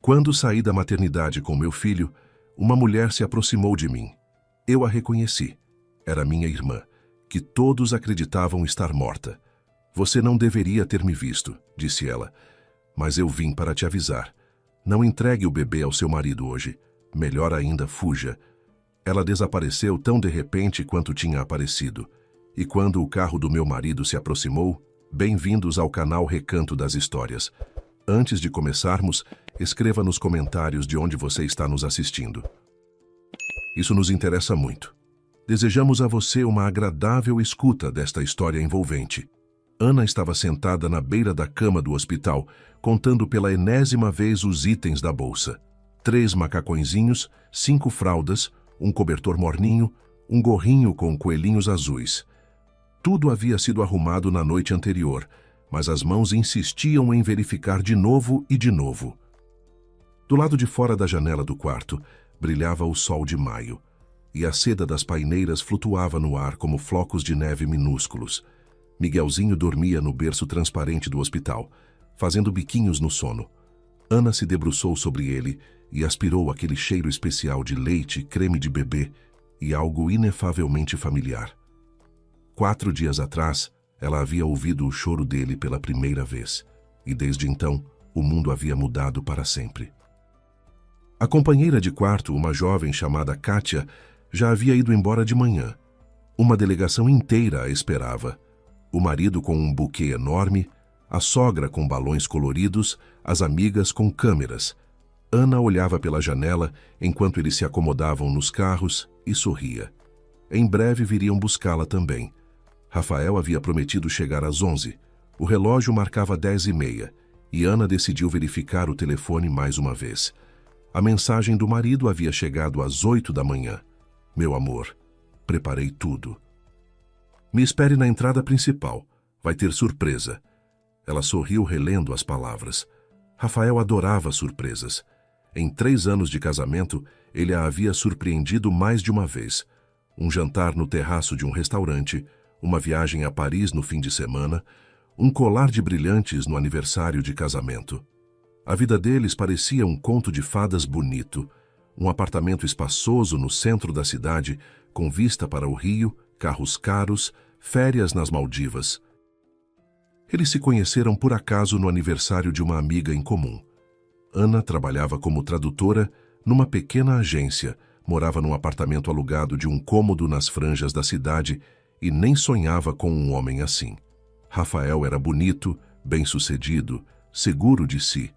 Quando saí da maternidade com meu filho, uma mulher se aproximou de mim. Eu a reconheci. Era minha irmã, que todos acreditavam estar morta. Você não deveria ter me visto, disse ela, mas eu vim para te avisar. Não entregue o bebê ao seu marido hoje. Melhor ainda, fuja. Ela desapareceu tão de repente quanto tinha aparecido. E quando o carro do meu marido se aproximou, bem-vindos ao canal Recanto das Histórias. Antes de começarmos, escreva nos comentários de onde você está nos assistindo. Isso nos interessa muito. Desejamos a você uma agradável escuta desta história envolvente. Ana estava sentada na beira da cama do hospital, contando pela enésima vez os itens da bolsa. 3 macacõezinhos, 5 fraldas, um cobertor morninho, um gorrinho com coelhinhos azuis. Tudo havia sido arrumado na noite anterior, mas as mãos insistiam em verificar de novo e de novo. Do lado de fora da janela do quarto, brilhava o sol de maio, e a seda das paineiras flutuava no ar como flocos de neve minúsculos. Miguelzinho dormia no berço transparente do hospital, fazendo biquinhos no sono. Ana se debruçou sobre ele e aspirou aquele cheiro especial de leite, creme de bebê e algo inefavelmente familiar. 4 dias atrás, ela havia ouvido o choro dele pela primeira vez, e desde então, o mundo havia mudado para sempre. A companheira de quarto, uma jovem chamada Kátia, já havia ido embora de manhã. Uma delegação inteira a esperava. O marido com um buquê enorme, a sogra com balões coloridos, as amigas com câmeras. Ana olhava pela janela enquanto eles se acomodavam nos carros e sorria. Em breve viriam buscá-la também. Rafael havia prometido chegar às 11. O relógio marcava 10h30 e Ana decidiu verificar o telefone mais uma vez. A mensagem do marido havia chegado às 8 da manhã. Meu amor, preparei tudo. Me espere na entrada principal. Vai ter surpresa. Ela sorriu relendo as palavras. Rafael adorava surpresas. Em 3 anos de casamento, ele a havia surpreendido mais de uma vez. Um jantar no terraço de um restaurante, uma viagem a Paris no fim de semana, um colar de brilhantes no aniversário de casamento. A vida deles parecia um conto de fadas bonito, um apartamento espaçoso no centro da cidade, com vista para o rio, carros caros, férias nas Maldivas. Eles se conheceram por acaso no aniversário de uma amiga em comum. Ana trabalhava como tradutora numa pequena agência, morava num apartamento alugado de um cômodo nas franjas da cidade e nem sonhava com um homem assim. Rafael era bonito, bem-sucedido, seguro de si.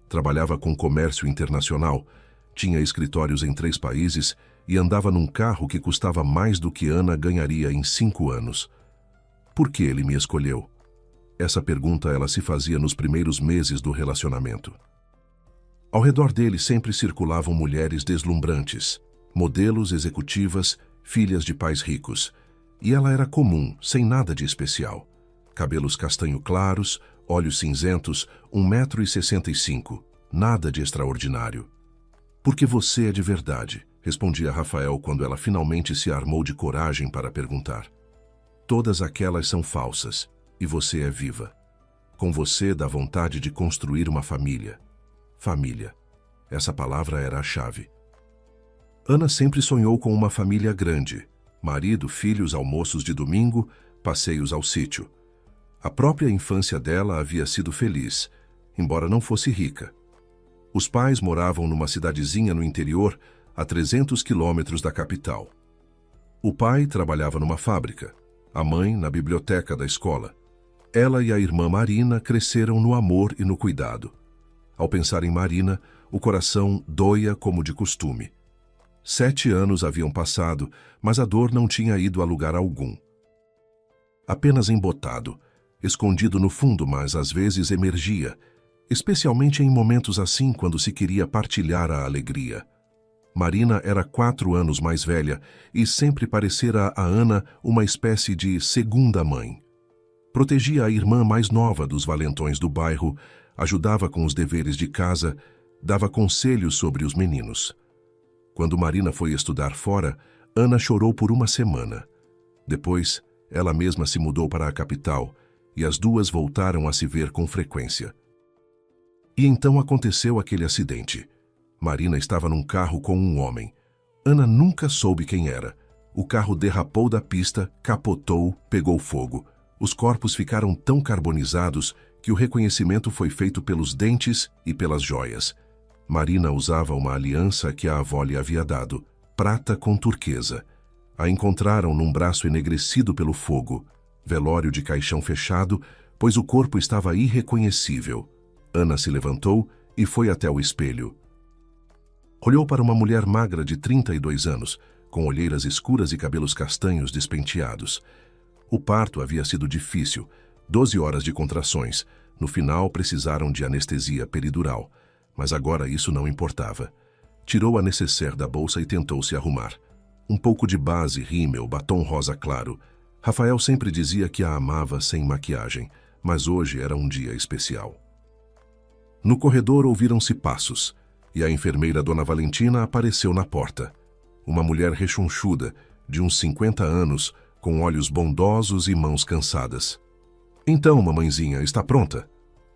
Trabalhava com comércio internacional, tinha escritórios em 3 países e andava num carro que custava mais do que Ana ganharia em 5 anos. Por que ele me escolheu? Essa pergunta ela se fazia nos primeiros meses do relacionamento. Ao redor dele sempre circulavam mulheres deslumbrantes, modelos executivas, filhas de pais ricos. E ela era comum, sem nada de especial. Cabelos castanho claros, olhos cinzentos, 1,65 m. Nada de extraordinário. Porque você é de verdade, respondia Rafael quando ela finalmente se armou de coragem para perguntar. Todas aquelas são falsas, e você é viva. Com você dá vontade de construir uma família. Família. Essa palavra era a chave. Ana sempre sonhou com uma família grande. Marido, filhos, almoços de domingo, passeios ao sítio. A própria infância dela havia sido feliz, embora não fosse rica. Os pais moravam numa cidadezinha no interior, a 300 quilômetros da capital. O pai trabalhava numa fábrica, a mãe na biblioteca da escola. Ela e a irmã Marina cresceram no amor e no cuidado. Ao pensar em Marina, o coração doía como de costume. 7 anos haviam passado, mas a dor não tinha ido a lugar algum. Apenas embotado, escondido no fundo, mas às vezes emergia, especialmente em momentos assim quando se queria partilhar a alegria. Marina era 4 anos mais velha e sempre parecera a Ana uma espécie de segunda mãe. Protegia a irmã mais nova dos valentões do bairro, ajudava com os deveres de casa, dava conselhos sobre os meninos. Quando Marina foi estudar fora, Ana chorou por uma semana. Depois, ela mesma se mudou para a capital e as duas voltaram a se ver com frequência. E então aconteceu aquele acidente. Marina estava num carro com um homem. Ana nunca soube quem era. O carro derrapou da pista, capotou, pegou fogo. Os corpos ficaram tão carbonizados que o reconhecimento foi feito pelos dentes e pelas joias. Marina usava uma aliança que a avó lhe havia dado, prata com turquesa. A encontraram num braço enegrecido pelo fogo, velório de caixão fechado, pois o corpo estava irreconhecível. Ana se levantou e foi até o espelho. Olhou para uma mulher magra de 32 anos, com olheiras escuras e cabelos castanhos despenteados. O parto havia sido difícil, 12 horas de contrações. No final, precisaram de anestesia peridural. Mas agora isso não importava. Tirou a nécessaire da bolsa e tentou se arrumar. Um pouco de base, rímel, batom rosa claro. Rafael sempre dizia que a amava sem maquiagem, mas hoje era um dia especial. No corredor ouviram-se passos, e a enfermeira Dona Valentina apareceu na porta. Uma mulher rechonchuda, de uns 50 anos, com olhos bondosos e mãos cansadas. Então, mamãezinha, está pronta?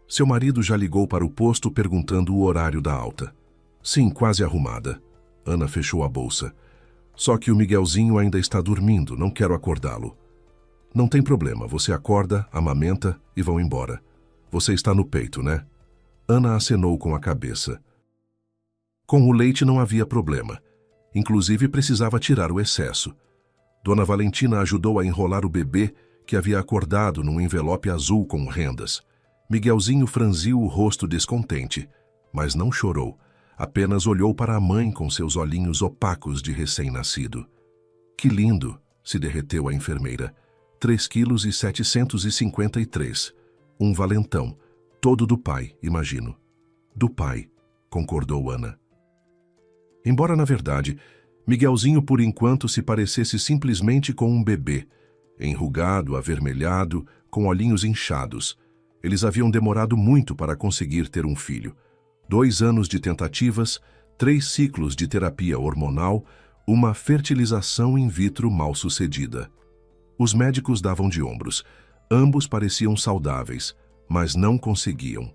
Seu marido já ligou para o posto perguntando o horário da alta. Sim, quase arrumada. Ana fechou a bolsa. Só que o Miguelzinho ainda está dormindo, não quero acordá-lo. Não tem problema, você acorda, amamenta e vão embora. Você está no peito, né? Ana acenou com a cabeça. Com o leite não havia problema. Inclusive precisava tirar o excesso. Dona Valentina ajudou a enrolar o bebê, que havia acordado num envelope azul com rendas. Miguelzinho franziu o rosto descontente, mas não chorou. Apenas olhou para a mãe com seus olhinhos opacos de recém-nascido. Que lindo, se derreteu a enfermeira. 3,753 kg. Um valentão. Todo do pai, imagino. Do pai, concordou Ana. Embora, na verdade, Miguelzinho por enquanto se parecesse simplesmente com um bebê, enrugado, avermelhado, com olhinhos inchados. Eles haviam demorado muito para conseguir ter um filho. 2 anos de tentativas, 3 ciclos de terapia hormonal, uma fertilização in vitro mal sucedida. Os médicos davam de ombros. Ambos pareciam saudáveis, mas não conseguiam.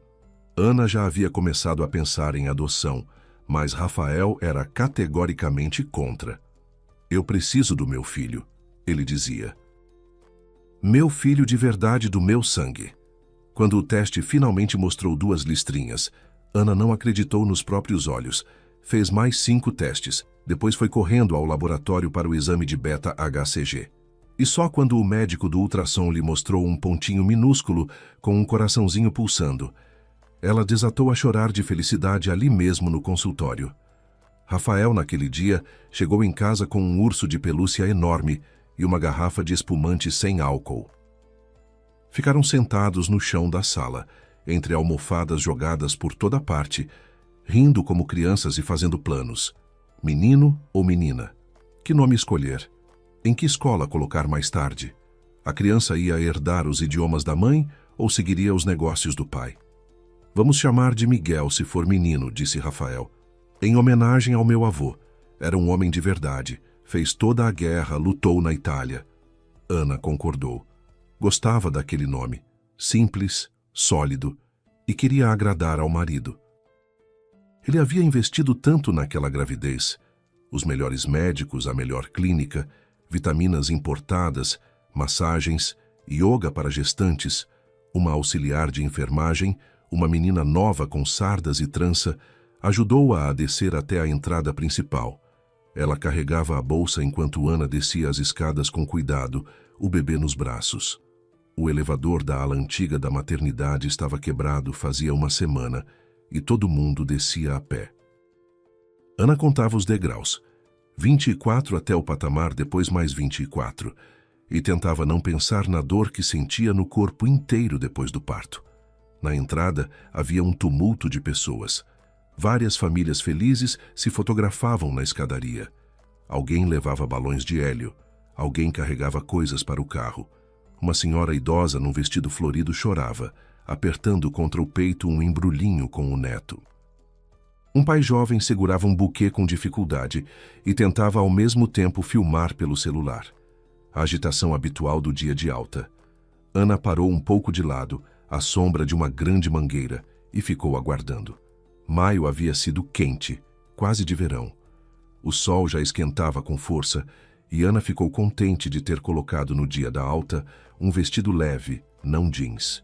Ana já havia começado a pensar em adoção, mas Rafael era categoricamente contra. Eu preciso do meu filho, ele dizia. Meu filho de verdade do meu sangue. Quando o teste finalmente mostrou 2 listrinhas, Ana não acreditou nos próprios olhos. Fez mais 5 testes, depois foi correndo ao laboratório para o exame de beta-HCG. E só quando o médico do ultrassom lhe mostrou um pontinho minúsculo com um coraçãozinho pulsando, ela desatou a chorar de felicidade ali mesmo no consultório. Rafael, naquele dia, chegou em casa com um urso de pelúcia enorme e uma garrafa de espumante sem álcool. Ficaram sentados no chão da sala, entre almofadas jogadas por toda parte, rindo como crianças e fazendo planos. Menino ou menina? Que nome escolher? Em que escola colocar mais tarde? A criança ia herdar os idiomas da mãe ou seguiria os negócios do pai? Vamos chamar de Miguel se for menino, disse Rafael. Em homenagem ao meu avô. Era um homem de verdade. Fez toda a guerra, lutou na Itália. Ana concordou. Gostava daquele nome. Simples, sólido, e queria agradar ao marido. Ele havia investido tanto naquela gravidez. Os melhores médicos, a melhor clínica, vitaminas importadas, massagens, yoga para gestantes, uma auxiliar de enfermagem, uma menina nova com sardas e trança, ajudou-a a descer até a entrada principal. Ela carregava a bolsa enquanto Ana descia as escadas com cuidado, o bebê nos braços. O elevador da ala antiga da maternidade estava quebrado fazia uma semana e todo mundo descia a pé. Ana contava os degraus. 24 até o patamar, depois mais 24, e tentava não pensar na dor que sentia no corpo inteiro depois do parto. Na entrada havia um tumulto de pessoas. Várias famílias felizes se fotografavam na escadaria. Alguém levava balões de hélio, alguém carregava coisas para o carro. Uma senhora idosa num vestido florido chorava, apertando contra o peito um embrulhinho com o neto. Um pai jovem segurava um buquê com dificuldade e tentava ao mesmo tempo filmar pelo celular. A agitação habitual do dia de alta. Ana parou um pouco de lado, à sombra de uma grande mangueira, e ficou aguardando. Maio havia sido quente, quase de verão. O sol já esquentava com força e Ana ficou contente de ter colocado no dia da alta um vestido leve, não jeans.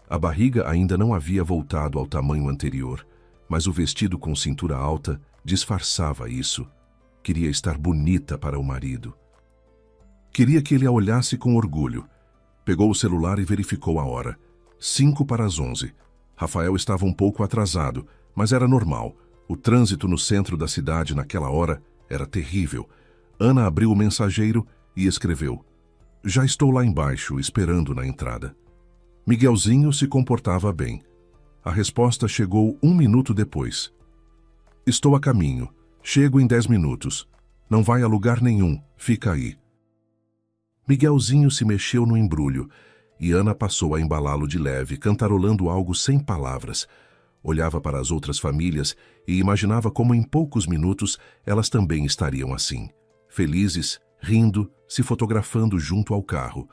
A barriga ainda não havia voltado ao tamanho anterior, mas o vestido com cintura alta disfarçava isso. Queria estar bonita para o marido. Queria que ele a olhasse com orgulho. Pegou o celular e verificou a hora. 11:05. Rafael estava um pouco atrasado, mas era normal. O trânsito no centro da cidade naquela hora era terrível. Ana abriu o mensageiro e escreveu: "Já estou lá embaixo, esperando na entrada." Miguelzinho se comportava bem. A resposta chegou 1 minuto depois. "Estou a caminho. Chego em 10 minutos. Não vai a lugar nenhum. Fica aí." Miguelzinho se mexeu no embrulho e Ana passou a embalá-lo de leve, cantarolando algo sem palavras. Olhava para as outras famílias e imaginava como em poucos minutos elas também estariam assim, felizes, rindo, se fotografando junto ao carro.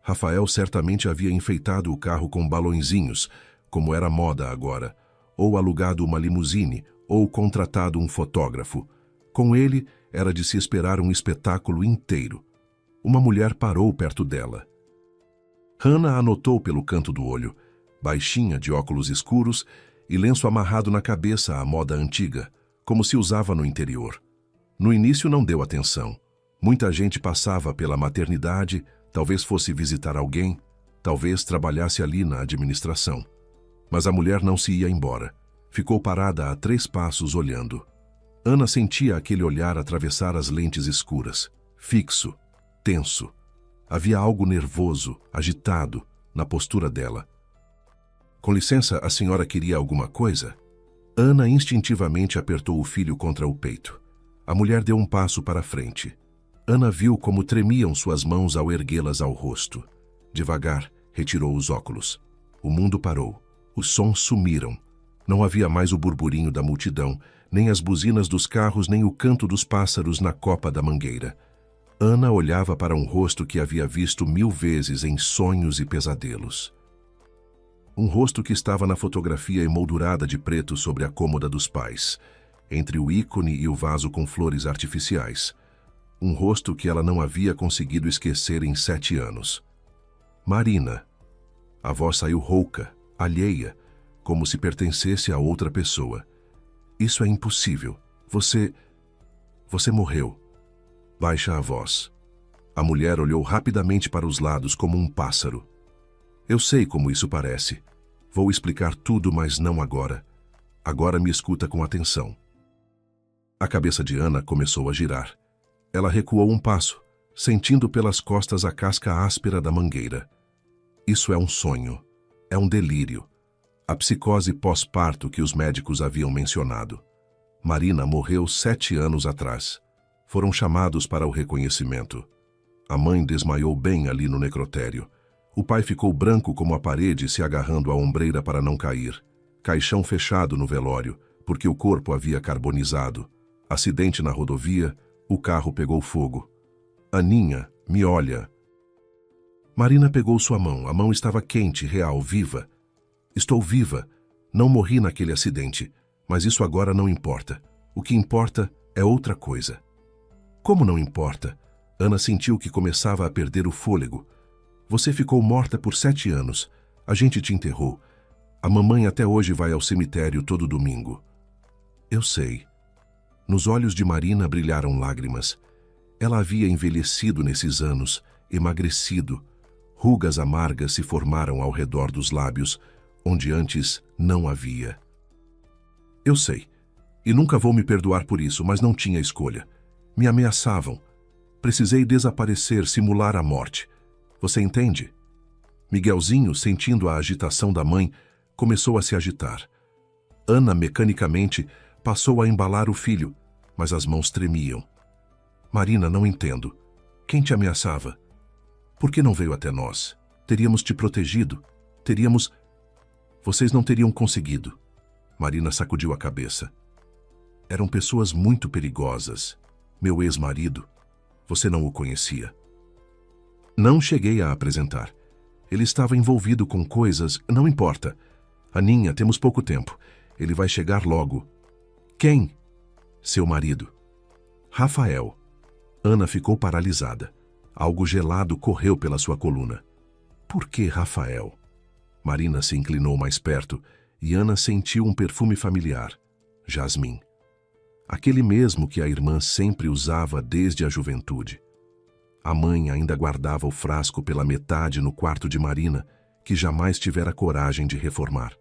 Rafael certamente havia enfeitado o carro com balõezinhos, como era moda agora, ou alugado uma limusine, ou contratado um fotógrafo. Com ele, era de se esperar um espetáculo inteiro. Uma mulher parou perto dela. Hannah a notou pelo canto do olho, baixinha, de óculos escuros e lenço amarrado na cabeça à moda antiga, como se usava no interior. No início não deu atenção. Muita gente passava pela maternidade, talvez fosse visitar alguém, talvez trabalhasse ali na administração. Mas a mulher não se ia embora. Ficou parada a 3 passos olhando. Ana sentia aquele olhar atravessar as lentes escuras, fixo, tenso. Havia algo nervoso, agitado, na postura dela. "Com licença, a senhora queria alguma coisa?" Ana instintivamente apertou o filho contra o peito. A mulher deu um passo para a frente. Ana viu como tremiam suas mãos ao erguê-las ao rosto. Devagar, retirou os óculos. O mundo parou. Os sons sumiram. Não havia mais o burburinho da multidão, nem as buzinas dos carros, nem o canto dos pássaros na copa da mangueira. Ana olhava para um rosto que havia visto 1000 vezes em sonhos e pesadelos. Um rosto que estava na fotografia emoldurada de preto sobre a cômoda dos pais, entre o ícone e o vaso com flores artificiais. Um rosto que ela não havia conseguido esquecer em 7 anos. Marina. A voz saiu rouca, alheia, como se pertencesse a outra pessoa. "Isso é impossível. Você morreu." Baixa a voz. A mulher olhou rapidamente para os lados como um pássaro. "Eu sei como isso parece. Vou explicar tudo, mas não agora. Agora me escuta com atenção." A cabeça de Ana começou a girar. Ela recuou um passo, sentindo pelas costas a casca áspera da mangueira. Isso é um sonho. É um delírio. A psicose pós-parto que os médicos haviam mencionado. Marina morreu 7 anos atrás. Foram chamados para o reconhecimento. A mãe desmaiou bem ali no necrotério. O pai ficou branco como a parede, se agarrando à ombreira para não cair. Caixão fechado no velório, porque o corpo havia carbonizado. Acidente na rodovia, o carro pegou fogo. "Aninha, me olha." Marina pegou sua mão. A mão estava quente, real, viva. "Estou viva. Não morri naquele acidente, mas isso agora não importa. O que importa é outra coisa." "Como não importa?" Ana sentiu que começava a perder o fôlego. "Você ficou morta por 7 anos. A gente te enterrou. A mamãe até hoje vai ao cemitério todo domingo." "Eu sei." Nos olhos de Marina brilharam lágrimas. Ela havia envelhecido nesses anos, emagrecido. Rugas amargas se formaram ao redor dos lábios, onde antes não havia. "Eu sei. E nunca vou me perdoar por isso, mas não tinha escolha. Me ameaçavam. Precisei desaparecer, simular a morte. Você entende?" Miguelzinho, sentindo a agitação da mãe, começou a se agitar. Ana, mecanicamente, passou a embalar o filho, mas as mãos tremiam. "Marina, não entendo. Quem te ameaçava? Por que não veio até nós? Teríamos te protegido. Teríamos... Vocês não teriam conseguido." Marina sacudiu a cabeça. "Eram pessoas muito perigosas. Meu ex-marido. Você não o conhecia." "Não cheguei a apresentar. Ele estava envolvido com coisas... Não importa. Aninha, temos pouco tempo. Ele vai chegar logo. Quem? Seu marido. Rafael. Ana ficou paralisada. Algo gelado correu pela sua coluna. Por que Rafael? Marina se inclinou mais perto e Ana sentiu um perfume familiar. Jasmim. Aquele mesmo que a irmã sempre usava desde a juventude. A mãe ainda guardava o frasco pela metade no quarto de Marina, que jamais tivera coragem de reformar.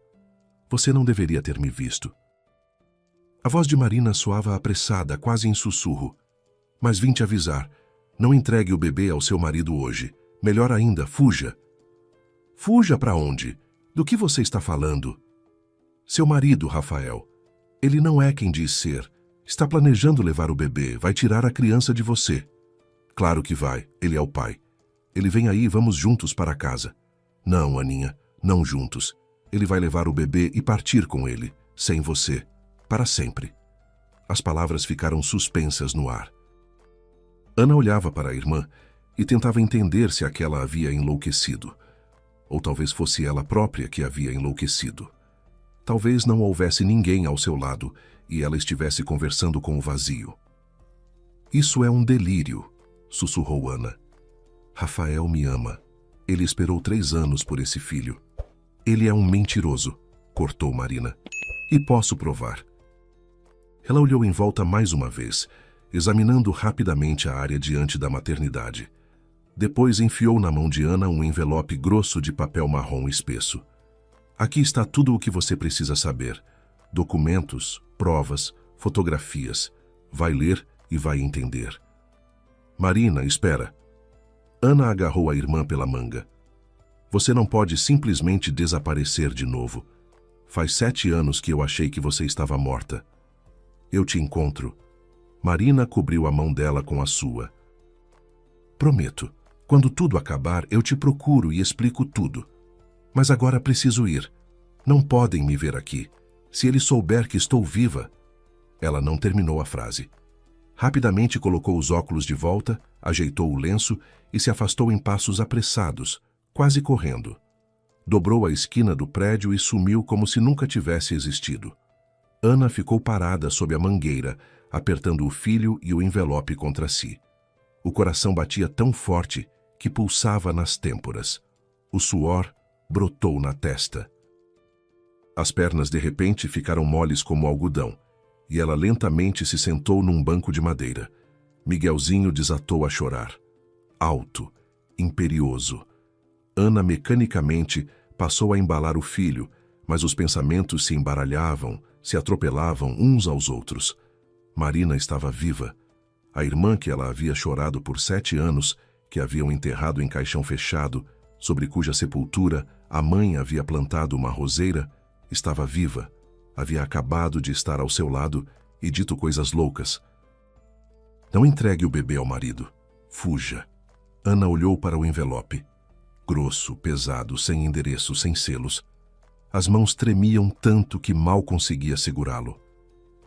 Você não deveria ter me visto. A voz de Marina soava apressada, quase em sussurro. Mas vim te avisar. Não entregue o bebê ao seu marido hoje. Melhor ainda, fuja. Fuja para onde? Do que você está falando? Seu marido, Rafael. Ele não é quem diz ser. Está planejando levar o bebê, vai tirar a criança de você. Claro que vai, ele é o pai. Ele vem aí e vamos juntos para casa. Não, Aninha, não juntos. Ele vai levar o bebê e partir com ele, sem você, para sempre. As palavras ficaram suspensas no ar. Ana olhava para a irmã e tentava entender se aquela havia enlouquecido. Ou talvez fosse ela própria que havia enlouquecido. Talvez não houvesse ninguém ao seu lado e ela estivesse conversando com o vazio. Isso é um delírio, sussurrou Ana. Rafael me ama. Ele esperou 3 anos por esse filho. Ele é um mentiroso, cortou Marina. E posso provar. Ela olhou em volta mais uma vez, examinando rapidamente a área diante da maternidade. Depois enfiou na mão de Ana um envelope grosso de papel marrom espesso. Aqui está tudo o que você precisa saber. Documentos, provas, fotografias. Vai ler e vai entender. Marina, espera. Ana agarrou a irmã pela manga. Você não pode simplesmente desaparecer de novo. Faz 7 anos que eu achei que você estava morta. Eu te encontro. Marina cobriu a mão dela com a sua. Prometo, quando tudo acabar, eu te procuro e explico tudo. Mas agora preciso ir. Não podem me ver aqui. Se ele souber que estou viva... Ela não terminou a frase. Rapidamente colocou os óculos de volta, ajeitou o lenço e se afastou em passos apressados, quase correndo. Dobrou a esquina do prédio e sumiu como se nunca tivesse existido. Ana ficou parada sob a mangueira, apertando o filho e o envelope contra si. O coração batia tão forte que pulsava nas têmporas. O suor brotou na testa. As pernas de repente ficaram moles como algodão, e ela lentamente se sentou num banco de madeira. Miguelzinho desatou a chorar. Alto, imperioso. Ana mecanicamente passou a embalar o filho, mas os pensamentos se embaralhavam, se atropelavam uns aos outros. Marina estava viva. A irmã que ela havia chorado por 7 anos, que haviam enterrado em caixão fechado, sobre cuja sepultura a mãe havia plantado uma roseira, estava viva. Havia acabado de estar ao seu lado e dito coisas loucas. Não entregue o bebê ao marido. Fuja. Ana olhou para o envelope. Grosso, pesado, sem endereço, sem selos. As mãos tremiam tanto que mal conseguia segurá-lo.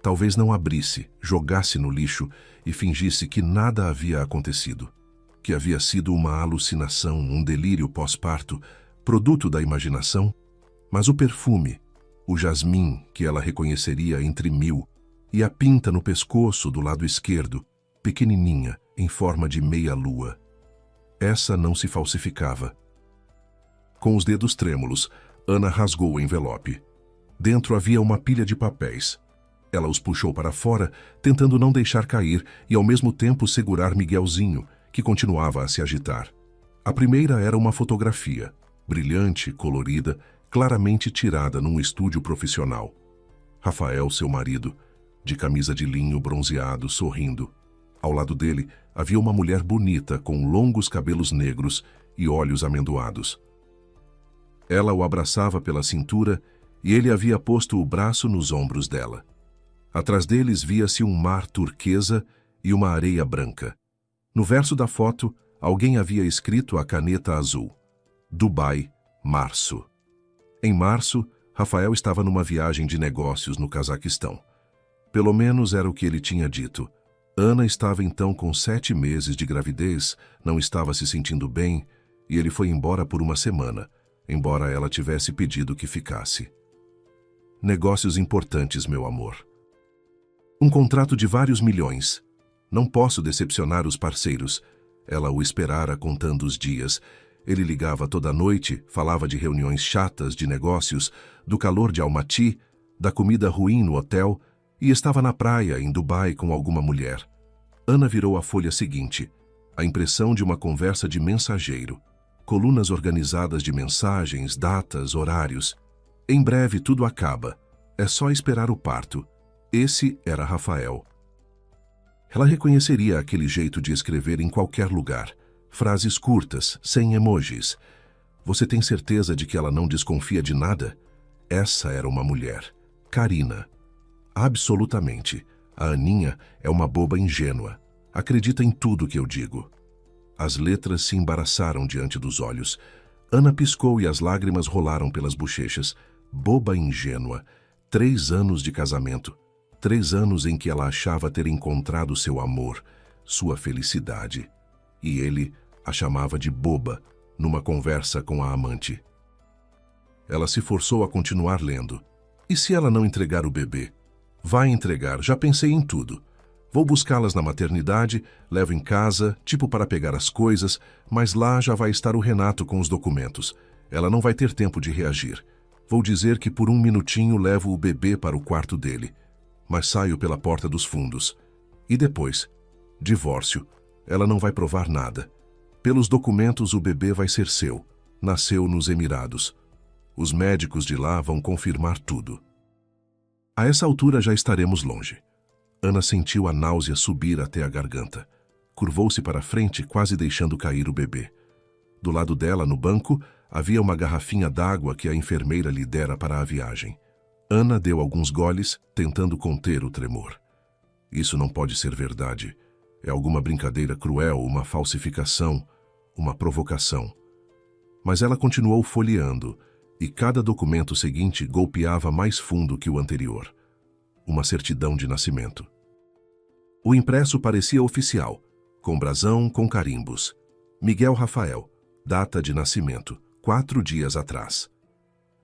Talvez não abrisse, jogasse no lixo e fingisse que nada havia acontecido. Que havia sido uma alucinação, um delírio pós-parto, produto da imaginação. Mas o perfume, o jasmim que ela reconheceria entre 1000, e a pinta no pescoço do lado esquerdo, pequenininha, em forma de meia-lua. Essa não se falsificava. Com os dedos trêmulos, Ana rasgou o envelope. Dentro havia uma pilha de papéis. Ela os puxou para fora, tentando não deixar cair e ao mesmo tempo segurar Miguelzinho, que continuava a se agitar. A primeira era uma fotografia, brilhante, colorida, claramente tirada num estúdio profissional. Rafael, seu marido, de camisa de linho bronzeado, sorrindo. Ao lado dele havia uma mulher bonita com longos cabelos negros e olhos amendoados. Ela o abraçava pela cintura e ele havia posto o braço nos ombros dela. Atrás deles via-se um mar turquesa e uma areia branca. No verso da foto, alguém havia escrito a caneta azul: Dubai, março. Em março, Rafael estava numa viagem de negócios no Cazaquistão. Pelo menos era o que ele tinha dito. Ana estava então com 7 meses de gravidez, não estava se sentindo bem, e ele foi embora por uma semana, embora ela tivesse pedido que ficasse. Negócios importantes, meu amor. Um contrato de vários milhões. Não posso decepcionar os parceiros. Ela o esperara contando os dias. Ele ligava toda noite, falava de reuniões chatas, de negócios, do calor de Almaty, da comida ruim no hotel, e estava na praia, em Dubai, com alguma mulher. Ana virou a folha seguinte. A impressão de uma conversa de mensageiro. Colunas organizadas de mensagens, datas, horários. Em breve tudo acaba. É só esperar o parto. Esse era Rafael. Ela reconheceria aquele jeito de escrever em qualquer lugar. Frases curtas, sem emojis. Você tem certeza de que ela não desconfia de nada? Essa era uma mulher. Karina. Absolutamente. A Aninha é uma boba ingênua. Acredita em tudo que eu digo. As letras se embaraçaram diante dos olhos. Ana piscou e as lágrimas rolaram pelas bochechas. Boba ingênua. 3 anos de casamento. 3 anos em que ela achava ter encontrado seu amor, sua felicidade. E ele a chamava de boba, numa conversa com a amante. Ela se forçou a continuar lendo. E se ela não entregar o bebê? Vai entregar, já pensei em tudo. Vou buscá-las na maternidade, levo em casa, tipo para pegar as coisas, mas lá já vai estar o Renato com os documentos. Ela não vai ter tempo de reagir. Vou dizer que por 1 minutinho levo o bebê para o quarto dele. Mas saio pela porta dos fundos. E depois? Divórcio. Ela não vai provar nada. Pelos documentos, o bebê vai ser seu. Nasceu nos Emirados. Os médicos de lá vão confirmar tudo. A essa altura já estaremos longe. Ana sentiu a náusea subir até a garganta. Curvou-se para frente, quase deixando cair o bebê. Do lado dela, no banco, havia uma garrafinha d'água que a enfermeira lhe dera para a viagem. Ana deu alguns goles, tentando conter o tremor. Isso não pode ser verdade. É alguma brincadeira cruel, uma falsificação, uma provocação. Mas ela continuou folheando, e cada documento seguinte golpeava mais fundo que o anterior. Uma certidão de nascimento. O impresso parecia oficial, com brasão, com carimbos. Miguel Rafael, data de nascimento, 4 dias atrás.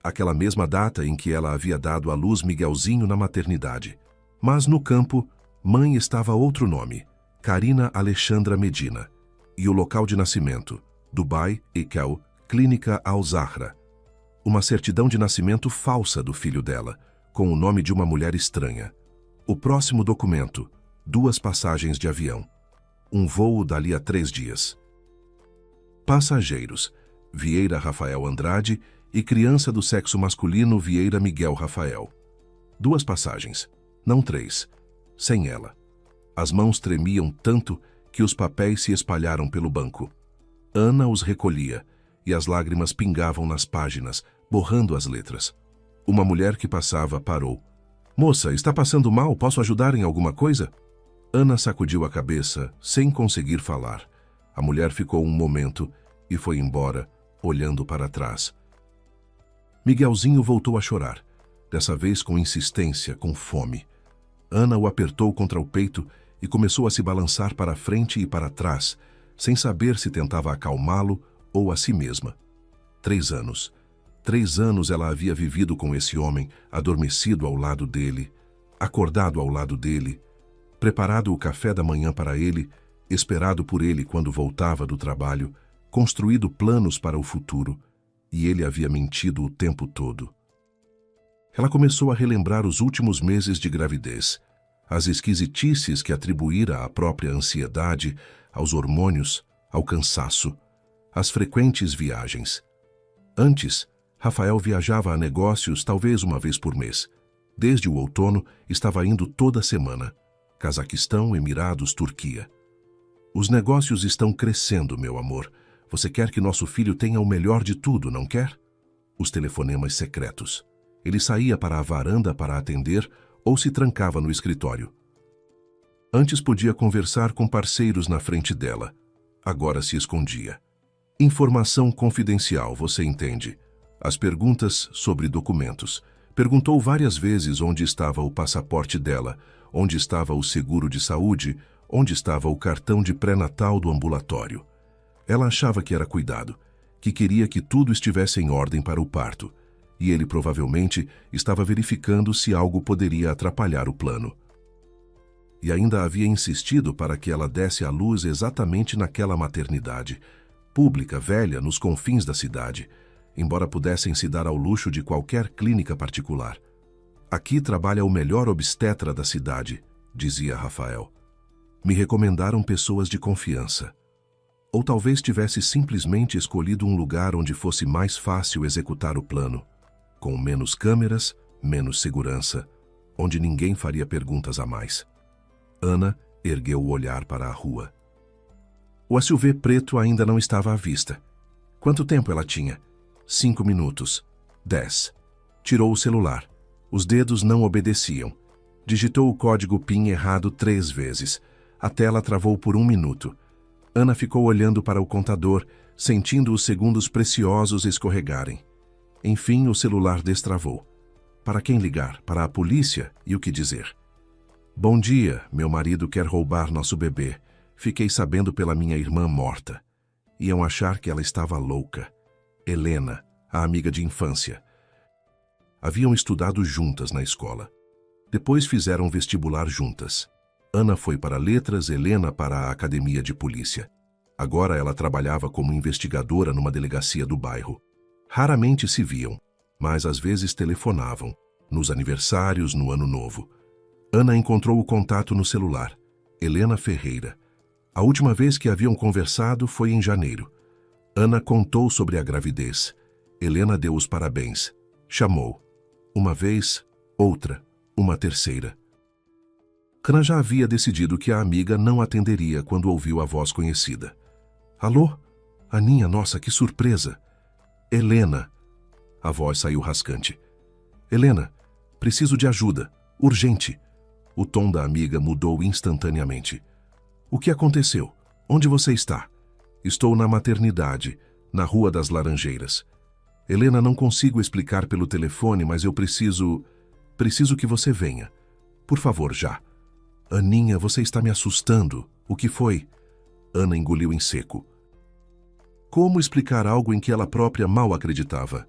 Aquela mesma data em que ela havia dado à luz Miguelzinho na maternidade. Mas no campo, mãe estava outro nome, Karina Alexandra Medina. E o local de nascimento, Dubai, Ekel, Clínica Al-Zahra. Uma certidão de nascimento falsa do filho dela, com o nome de uma mulher estranha. O próximo documento, 2 passagens de avião. Um voo dali a 3 dias. Passageiros, Vieira Rafael Andrade e criança do sexo masculino Vieira Miguel Rafael. 2 passagens, não 3, sem ela. As mãos tremiam tanto que os papéis se espalharam pelo banco. Ana os recolhia e as lágrimas pingavam nas páginas, borrando as letras. Uma mulher que passava parou. Moça, está passando mal? Posso ajudar em alguma coisa? Ana sacudiu a cabeça, sem conseguir falar. A mulher ficou um momento e foi embora, olhando para trás. Miguelzinho voltou a chorar, dessa vez com insistência, com fome. Ana o apertou contra o peito e começou a se balançar para frente e para trás, sem saber se tentava acalmá-lo ou a si mesma. 3 anos. 3 anos ela havia vivido com esse homem, adormecido ao lado dele, acordado ao lado dele, preparado o café da manhã para ele, esperado por ele quando voltava do trabalho, construído planos para o futuro, e ele havia mentido o tempo todo. Ela começou a relembrar os últimos meses de gravidez, as esquisitices que atribuíra à própria ansiedade, aos hormônios, ao cansaço, às frequentes viagens. Antes, Rafael viajava a negócios talvez uma vez por mês. Desde o outono, estava indo toda semana. Cazaquistão, Emirados, Turquia. Os negócios estão crescendo, meu amor. Você quer que nosso filho tenha o melhor de tudo, não quer? Os telefonemas secretos. Ele saía para a varanda para atender ou se trancava no escritório. Antes podia conversar com parceiros na frente dela. Agora se escondia. Informação confidencial, você entende. As perguntas sobre documentos. Perguntou várias vezes onde estava o passaporte dela, onde estava o seguro de saúde, onde estava o cartão de pré-natal do ambulatório. Ela achava que era cuidado, que queria que tudo estivesse em ordem para o parto. e ele provavelmente estava verificando se algo poderia atrapalhar o plano. E ainda havia insistido para que ela desse à luz exatamente naquela maternidade, pública, velha, nos confins da cidade, embora pudessem se dar ao luxo de qualquer clínica particular. Aqui trabalha o melhor obstetra da cidade, dizia Rafael. Me recomendaram pessoas de confiança. Ou talvez tivesse simplesmente escolhido um lugar onde fosse mais fácil executar o plano, com menos câmeras, menos segurança, onde ninguém faria perguntas a mais. Ana ergueu o olhar para a rua. O SUV preto ainda não estava à vista. Quanto tempo ela tinha? 5 minutos. 10. Tirou o celular. Os dedos não obedeciam. Digitou o código PIN errado 3 vezes. A tela travou por 1 minuto. Ana ficou olhando para o contador, sentindo os segundos preciosos escorregarem. Enfim, o celular destravou. Para quem ligar? Para a polícia? E o que dizer? Bom dia, meu marido quer roubar nosso bebê. Fiquei sabendo pela minha irmã morta. Iam achar que ela estava louca. Helena, a amiga de infância. Haviam estudado juntas na escola. Depois fizeram vestibular juntas. Ana foi para letras, Helena para a academia de polícia. Agora ela trabalhava como investigadora numa delegacia do bairro. Raramente se viam, mas às vezes telefonavam, nos aniversários, no Ano Novo. Ana encontrou o contato no celular. Helena Ferreira. A última vez que haviam conversado foi em janeiro. Ana contou sobre a gravidez. Helena deu os parabéns. Chamou. Uma vez, outra, uma terceira. Cana já havia decidido que a amiga não atenderia quando ouviu a voz conhecida. Alô? Aninha, nossa, que surpresa! Helena. A voz saiu rascante. Helena, preciso de ajuda. Urgente. O tom da amiga mudou instantaneamente. O que aconteceu? Onde você está? Estou na maternidade, na Rua das Laranjeiras. Helena, não consigo explicar pelo telefone, mas eu preciso que você venha. Por favor, já. Aninha, você está me assustando. O que foi? Ana engoliu em seco. Como explicar algo em que ela própria mal acreditava?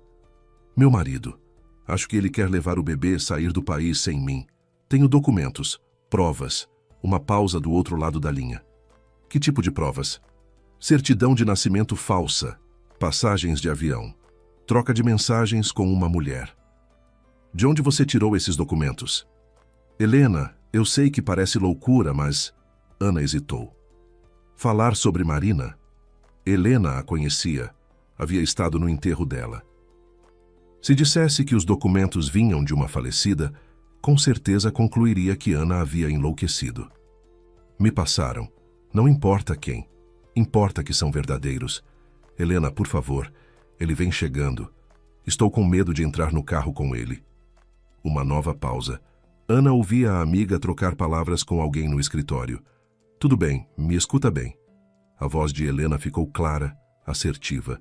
Meu marido. Acho que ele quer levar o bebê a sair do país sem mim. Tenho documentos, provas. Uma pausa do outro lado da linha. Que tipo de provas? Certidão de nascimento falsa. Passagens de avião. Troca de mensagens com uma mulher. De onde você tirou esses documentos? Helena, eu sei que parece loucura, mas... Ana hesitou. Falar sobre Marina? Helena a conhecia. Havia estado no enterro dela. Se dissesse que os documentos vinham de uma falecida, com certeza concluiria que Ana havia enlouquecido. Me passaram. Não importa quem. Importa que são verdadeiros. Helena, por favor. Ele vem chegando. Estou com medo de entrar no carro com ele. Uma nova pausa. Ana ouvia a amiga trocar palavras com alguém no escritório. Tudo bem, me escuta bem. A voz de Helena ficou clara, assertiva.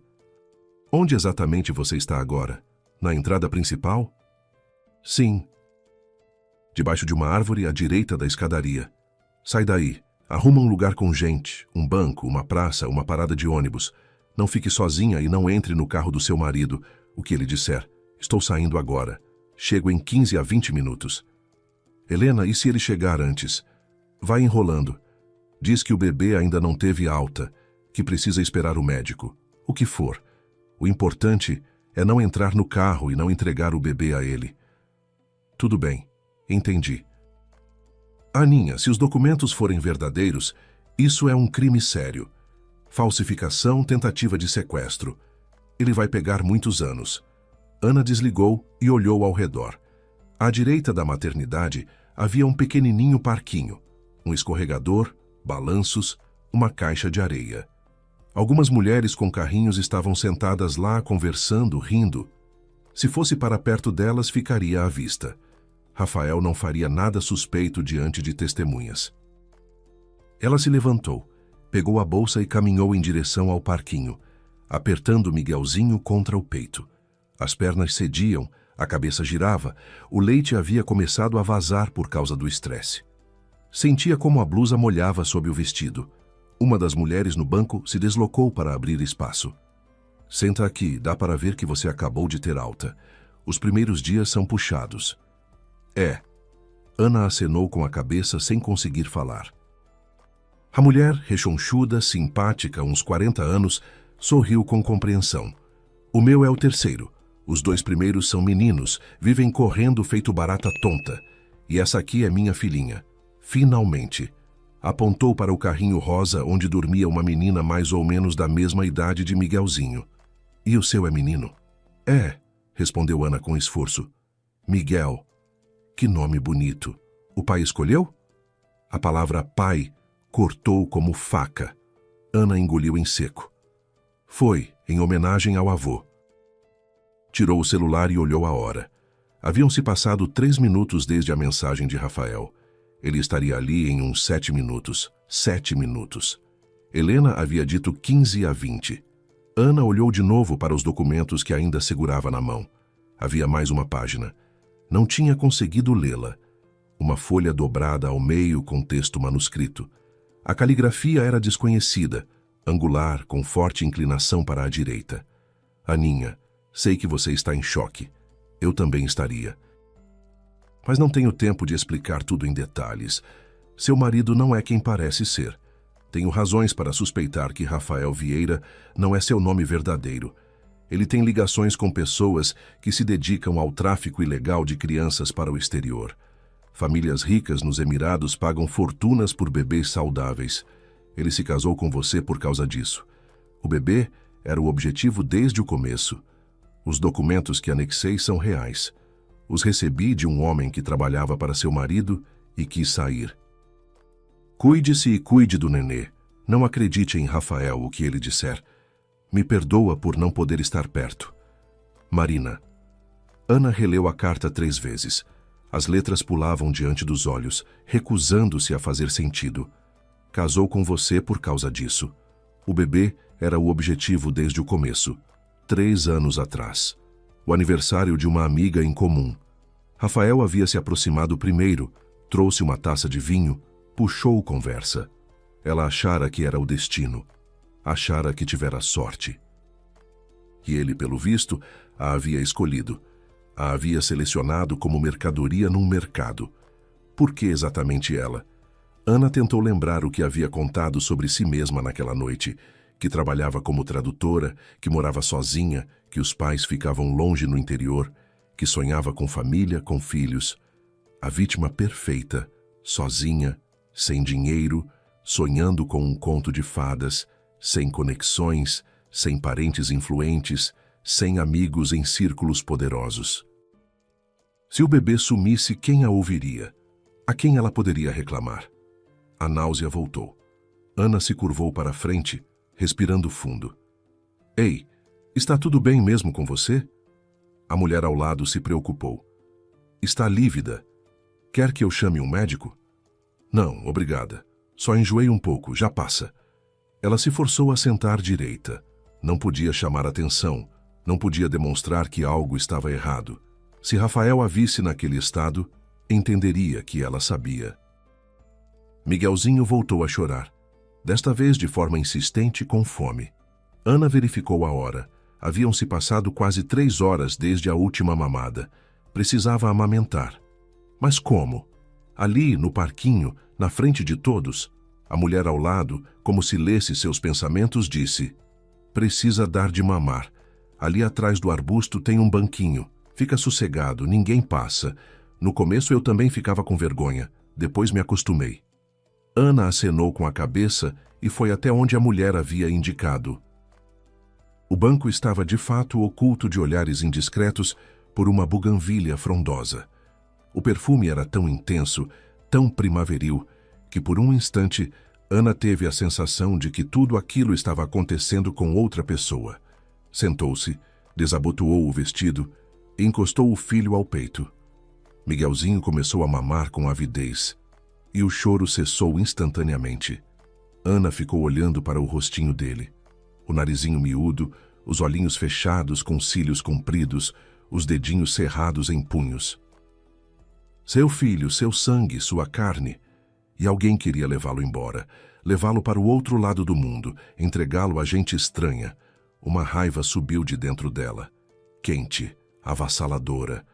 Onde exatamente você está agora? Na entrada principal? Sim. Debaixo de uma árvore à direita da escadaria. Sai daí. Arruma um lugar com gente, um banco, uma praça, uma parada de ônibus. Não fique sozinha e não entre no carro do seu marido. O que ele disser. Estou saindo agora. Chego em 15 a 20 minutos. Helena, e se ele chegar antes? Vai enrolando. Diz que o bebê ainda não teve alta, que precisa esperar o médico. O que for. O importante é não entrar no carro e não entregar o bebê a ele. Tudo bem. Entendi. Aninha, se os documentos forem verdadeiros, isso é um crime sério. Falsificação, tentativa de sequestro. Ele vai pegar muitos anos. Ana desligou e olhou ao redor. À direita da maternidade havia um pequenininho parquinho, um escorregador, balanços, uma caixa de areia. Algumas mulheres com carrinhos estavam sentadas lá conversando, rindo. Se fosse para perto delas, ficaria à vista. Rafael não faria nada suspeito diante de testemunhas. Ela se levantou, pegou a bolsa e caminhou em direção ao parquinho, apertando Miguelzinho contra o peito. As pernas cediam, a cabeça girava, o leite havia começado a vazar por causa do estresse. Sentia como a blusa molhava sob o vestido. Uma das mulheres no banco se deslocou para abrir espaço. Senta aqui, dá para ver que você acabou de ter alta. Os primeiros dias são puxados. É. Ana acenou com a cabeça sem conseguir falar. A mulher, rechonchuda, simpática, uns 40 anos, sorriu com compreensão. O meu é o terceiro. Os 2 primeiros são meninos, vivem correndo feito barata tonta. E essa aqui é minha filhinha. Finalmente. Apontou para o carrinho rosa onde dormia uma menina mais ou menos da mesma idade de Miguelzinho. E o seu é menino? É, respondeu Ana com esforço. Miguel. Que nome bonito. O pai escolheu? A palavra pai cortou como faca. Ana engoliu em seco. Foi, em homenagem ao avô. Tirou o celular e olhou a hora. Haviam-se passado 3 minutos desde a mensagem de Rafael. Ele estaria ali em uns 7 minutos. 7 minutos. Helena havia dito 15h20. Ana olhou de novo para os documentos que ainda segurava na mão. Havia mais uma página. Não tinha conseguido lê-la. Uma folha dobrada ao meio com texto manuscrito. A caligrafia era desconhecida, angular, com forte inclinação para a direita. Aninha, sei que você está em choque. Eu também estaria. Mas não tenho tempo de explicar tudo em detalhes. Seu marido não é quem parece ser. Tenho razões para suspeitar que Rafael Vieira não é seu nome verdadeiro. Ele tem ligações com pessoas que se dedicam ao tráfico ilegal de crianças para o exterior. Famílias ricas nos Emirados pagam fortunas por bebês saudáveis. Ele se casou com você por causa disso. O bebê era o objetivo desde o começo. Os documentos que anexei são reais. Os recebi de um homem que trabalhava para seu marido e quis sair. Cuide-se e cuide do nenê. Não acredite em Rafael o que ele disser. Me perdoa por não poder estar perto. Marina. Ana releu a carta 3 vezes. As letras pulavam diante dos olhos, recusando-se a fazer sentido. Casou com você por causa disso. O bebê era o objetivo desde o começo. 3 anos atrás. O aniversário de uma amiga em comum. Rafael havia se aproximado primeiro, trouxe uma taça de vinho, puxou conversa. Ela achara que era o destino. Achara que tivera sorte. E ele, pelo visto, a havia escolhido. A havia selecionado como mercadoria num mercado. Por que exatamente ela? Ana tentou lembrar o que havia contado sobre si mesma naquela noite, que trabalhava como tradutora, que morava sozinha, que os pais ficavam longe no interior, que sonhava com família, com filhos. A vítima perfeita, sozinha, sem dinheiro, sonhando com um conto de fadas, sem conexões, sem parentes influentes, sem amigos em círculos poderosos. Se o bebê sumisse, quem a ouviria? A quem ela poderia reclamar? A náusea voltou. Ana se curvou para a frente, respirando fundo. Ei, está tudo bem mesmo com você? A mulher ao lado se preocupou. Está lívida. Quer que eu chame um médico? Não, obrigada. Só enjoei um pouco, já passa. Ela se forçou a sentar direita. Não podia chamar atenção, não podia demonstrar que algo estava errado. Se Rafael a visse naquele estado, entenderia que ela sabia. Miguelzinho voltou a chorar, desta vez de forma insistente com fome. Ana verificou a hora. Haviam-se passado quase 3 horas desde a última mamada. Precisava amamentar. Mas como? Ali, no parquinho, na frente de todos, a mulher ao lado, como se lesse seus pensamentos, disse: Precisa dar de mamar. Ali atrás do arbusto tem um banquinho. Fica sossegado, ninguém passa. No começo eu também ficava com vergonha. Depois me acostumei. Ana acenou com a cabeça e foi até onde a mulher havia indicado. O banco estava de fato oculto de olhares indiscretos por uma buganvília frondosa. O perfume era tão intenso, tão primaveril, que por um instante Ana teve a sensação de que tudo aquilo estava acontecendo com outra pessoa. Sentou-se, desabotoou o vestido e encostou o filho ao peito. Miguelzinho começou a mamar com avidez, e o choro cessou instantaneamente. Ana ficou olhando para o rostinho dele. O narizinho miúdo, os olhinhos fechados com cílios compridos, os dedinhos cerrados em punhos. Seu filho, seu sangue, sua carne. E alguém queria levá-lo embora, levá-lo para o outro lado do mundo, entregá-lo a gente estranha. Uma raiva subiu de dentro dela. Quente, avassaladora.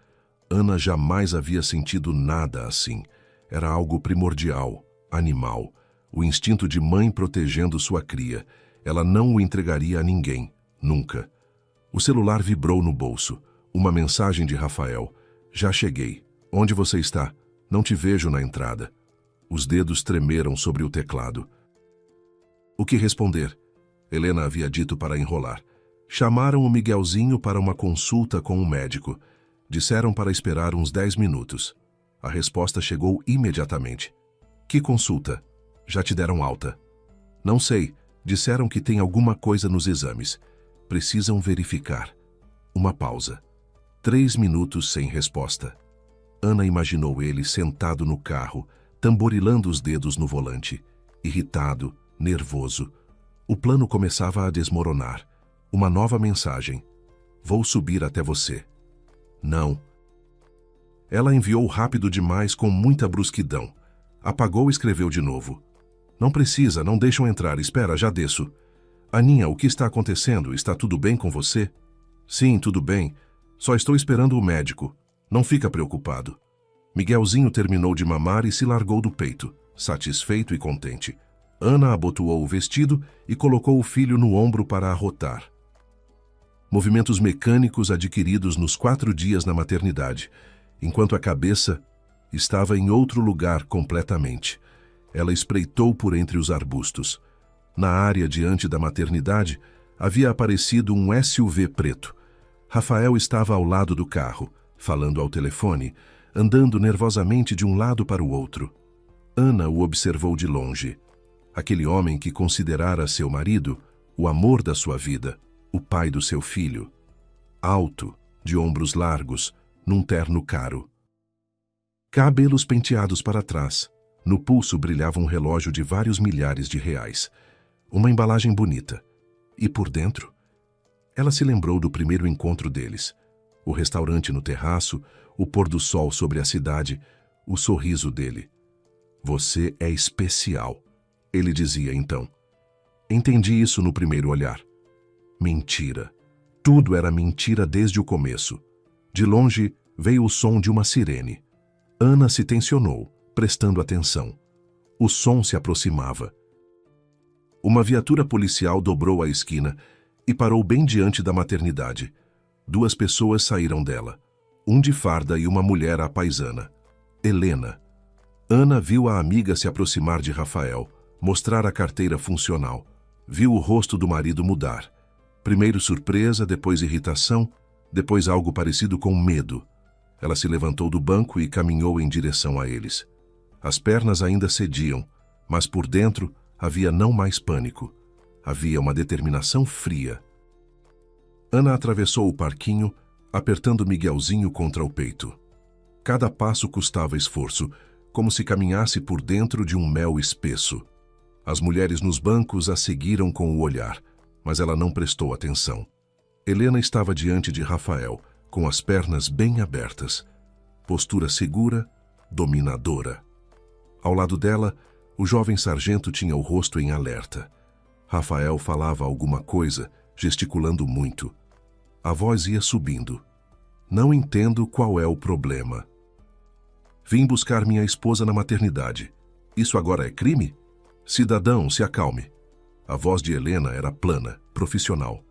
Ana jamais havia sentido nada assim. Era algo primordial, animal, o instinto de mãe protegendo sua cria. Ela não o entregaria a ninguém, nunca. O celular vibrou no bolso. Uma mensagem de Rafael. Já cheguei. Onde você está? Não te vejo na entrada. Os dedos tremeram sobre o teclado. O que responder? Helena havia dito para enrolar. Chamaram o Miguelzinho para uma consulta com um médico. Disseram para esperar uns 10 minutos. A resposta chegou imediatamente. Que consulta? Já te deram alta? Não sei. Disseram que tem alguma coisa nos exames. Precisam verificar. Uma pausa. 3 minutos sem resposta. Ana imaginou ele sentado no carro, tamborilando os dedos no volante. Irritado, nervoso. O plano começava a desmoronar. Uma nova mensagem. Vou subir até você. Não. Ela enviou rápido demais com muita brusquidão. Apagou e escreveu de novo. Não precisa, não deixam entrar, espera, já desço. Aninha, o que está acontecendo? Está tudo bem com você? Sim, tudo bem. Só estou esperando o médico. Não fica preocupado. Miguelzinho terminou de mamar e se largou do peito, satisfeito e contente. Ana abotoou o vestido e colocou o filho no ombro para arrotar. Movimentos mecânicos adquiridos nos 4 dias na maternidade, enquanto a cabeça estava em outro lugar completamente. Ela espreitou por entre os arbustos. Na área diante da maternidade, havia aparecido um SUV preto. Rafael estava ao lado do carro, falando ao telefone, andando nervosamente de um lado para o outro. Ana o observou de longe. Aquele homem que considerara seu marido, o amor da sua vida, o pai do seu filho. Alto, de ombros largos, num terno caro. Cabelos penteados para trás. No pulso brilhava um relógio de vários milhares de reais. Uma embalagem bonita. E por dentro? Ela se lembrou do primeiro encontro deles. O restaurante no terraço, o pôr do sol sobre a cidade, o sorriso dele. Você é especial, ele dizia então. Entendi isso no primeiro olhar. Mentira. Tudo era mentira desde o começo. De longe veio o som de uma sirene. Ana se tensionou, prestando atenção. O som se aproximava. Uma viatura policial dobrou a esquina e parou bem diante da maternidade. 2 pessoas saíram dela. Um de farda e uma mulher apaisana. Helena. Ana viu a amiga se aproximar de Rafael, mostrar a carteira funcional. Viu o rosto do marido mudar. Primeiro surpresa, depois irritação, depois algo parecido com medo. Ela se levantou do banco e caminhou em direção a eles. As pernas ainda cediam, mas por dentro havia não mais pânico. Havia uma determinação fria. Ana atravessou o parquinho, apertando Miguelzinho contra o peito. Cada passo custava esforço, como se caminhasse por dentro de um mel espesso. As mulheres nos bancos a seguiram com o olhar, mas ela não prestou atenção. Helena estava diante de Rafael, com as pernas bem abertas. Postura segura, dominadora. Ao lado dela, o jovem sargento tinha o rosto em alerta. Rafael falava alguma coisa, gesticulando muito. A voz ia subindo. Não entendo qual é o problema. Vim buscar minha esposa na maternidade. Isso agora é crime? Cidadão, se acalme. A voz de Helena era plana, profissional.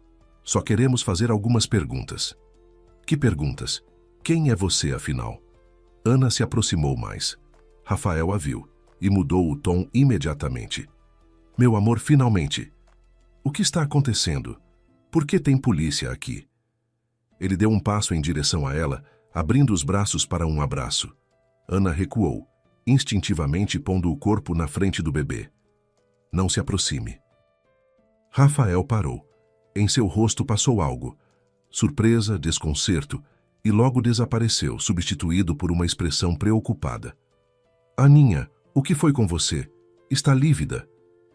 Só queremos fazer algumas perguntas. Que perguntas? Quem é você, afinal? Ana se aproximou mais. Rafael a viu e mudou o tom imediatamente. Meu amor, finalmente. O que está acontecendo? Por que tem polícia aqui? Ele deu um passo em direção a ela, abrindo os braços para um abraço. Ana recuou, instintivamente pondo o corpo na frente do bebê. Não se aproxime. Rafael parou. Em seu rosto passou algo. Surpresa, desconcerto, e logo desapareceu, substituído por uma expressão preocupada. Aninha, o que foi com você? Está lívida?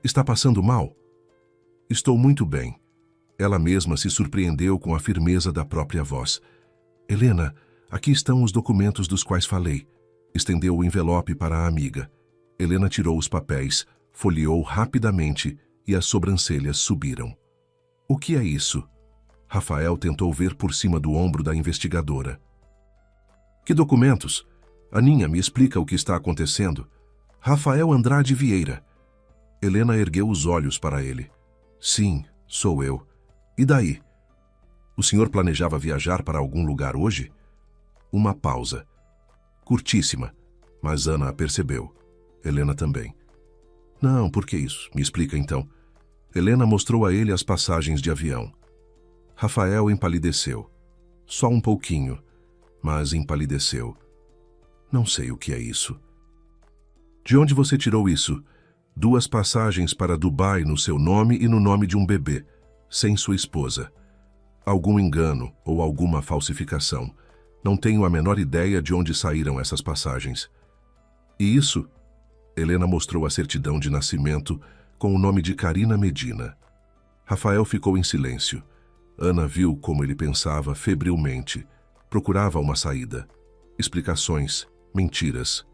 Está passando mal? Estou muito bem. Ela mesma se surpreendeu com a firmeza da própria voz. Helena, aqui estão os documentos dos quais falei. Estendeu o envelope para a amiga. Helena tirou os papéis, folheou rapidamente e as sobrancelhas subiram. O que é isso? Rafael tentou ver por cima do ombro da investigadora. Que documentos? Aninha, me explica o que está acontecendo. Rafael Andrade Vieira. Helena ergueu os olhos para ele. Sim, sou eu. E daí? O senhor planejava viajar para algum lugar hoje? Uma pausa. Curtíssima, mas Ana a percebeu. Helena também. Não, por que isso? Me explica então. Helena mostrou a ele as passagens de avião. Rafael empalideceu. Só um pouquinho, mas empalideceu. Não sei o que é isso. De onde você tirou isso? 2 passagens para Dubai no seu nome e no nome de um bebê, sem sua esposa. Algum engano ou alguma falsificação. Não tenho a menor ideia de onde saíram essas passagens. E isso? Helena mostrou a certidão de nascimento com o nome de Carina Medina. Rafael ficou em silêncio. Ana viu como ele pensava febrilmente. Procurava uma saída. Explicações, mentiras.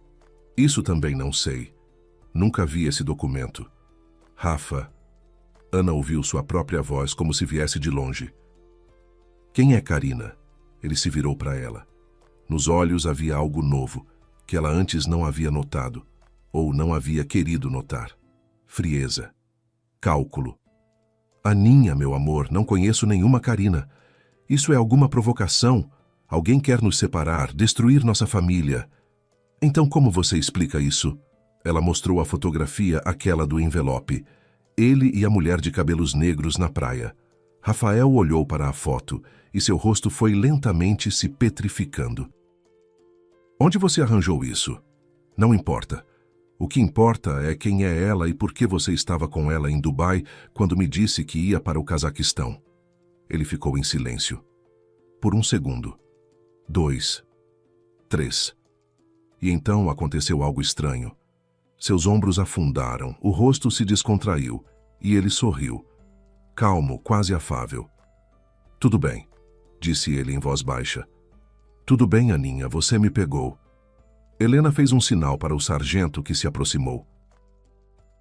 Isso também não sei. Nunca vi esse documento. Rafa. Ana ouviu sua própria voz como se viesse de longe. Quem é Carina? Ele se virou para ela. Nos olhos havia algo novo, que ela antes não havia notado, ou não havia querido notar. Frieza. Cálculo. Aninha, meu amor, não conheço nenhuma Carina. Isso é alguma provocação? Alguém quer nos separar, destruir nossa família. Então como você explica isso? Ela mostrou a fotografia, aquela do envelope. Ele e a mulher de cabelos negros na praia. Rafael olhou para a foto e seu rosto foi lentamente se petrificando. Onde você arranjou isso? Não importa. O que importa é quem é ela e por que você estava com ela em Dubai quando me disse que ia para o Cazaquistão. Ele ficou em silêncio. Por 1 segundo. 2. 3. E então aconteceu algo estranho. Seus ombros afundaram, o rosto se descontraiu e ele sorriu. Calmo, quase afável. Tudo bem, disse ele em voz baixa. Tudo bem, Aninha, você me pegou. Helena fez um sinal para o sargento que se aproximou.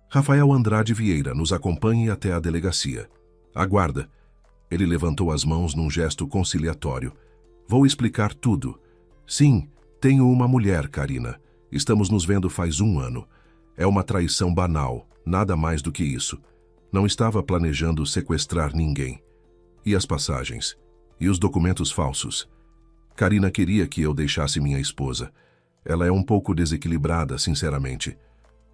Rafael Andrade Vieira, nos acompanhe até a delegacia. Aguarda. Ele levantou as mãos num gesto conciliatório. Vou explicar tudo. Sim, tenho uma mulher, Carina. Estamos nos vendo faz 1 ano. É uma traição banal, nada mais do que isso. Não estava planejando sequestrar ninguém. E as passagens? E os documentos falsos? Carina queria que eu deixasse minha esposa. Ela é um pouco desequilibrada, sinceramente.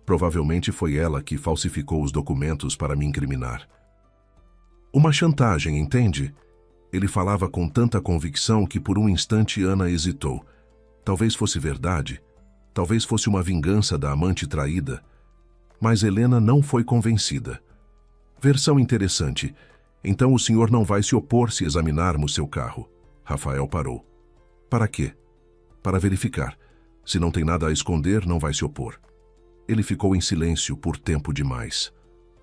Provavelmente foi ela que falsificou os documentos para me incriminar. Uma chantagem, entende? Ele falava com tanta convicção que por um instante Ana hesitou. Talvez fosse verdade. Talvez fosse uma vingança da amante traída. Mas Helena não foi convencida. Versão interessante. Então o senhor não vai se opor se examinarmos seu carro. Rafael parou. Para quê? Para verificar. Se não tem nada a esconder, não vai se opor. Ele ficou em silêncio por tempo demais.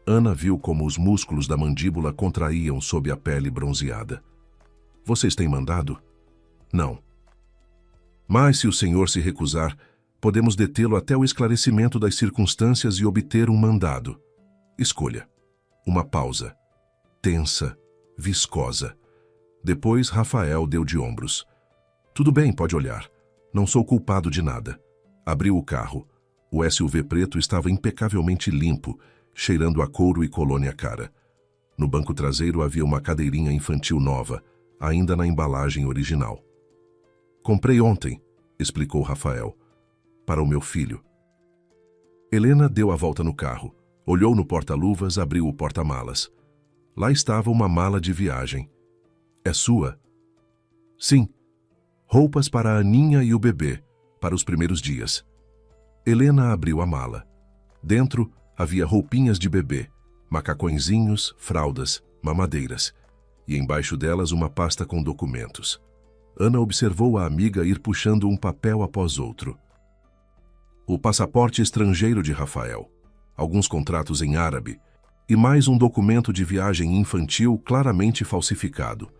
Ana viu como os músculos da mandíbula contraíam sob a pele bronzeada. Vocês têm mandado? Não. Mas se o senhor se recusar, podemos detê-lo até o esclarecimento das circunstâncias e obter um mandado. Escolha. Uma pausa. Tensa, viscosa. Depois Rafael deu de ombros. Tudo bem, pode olhar. Não sou culpado de nada. Abriu o carro. O SUV preto estava impecavelmente limpo, cheirando a couro e colônia cara. No banco traseiro havia uma cadeirinha infantil nova, ainda na embalagem original. Comprei ontem, explicou Rafael, para o meu filho. Helena deu a volta no carro, olhou no porta-luvas, abriu o porta-malas. Lá estava uma mala de viagem. É sua? Sim. Roupas para a Aninha e o bebê, para os primeiros dias. Helena abriu a mala. Dentro havia roupinhas de bebê, macacõezinhos, fraldas, mamadeiras, e embaixo delas uma pasta com documentos. Ana observou a amiga ir puxando um papel após outro. O passaporte estrangeiro de Rafael, alguns contratos em árabe e mais um documento de viagem infantil claramente falsificado.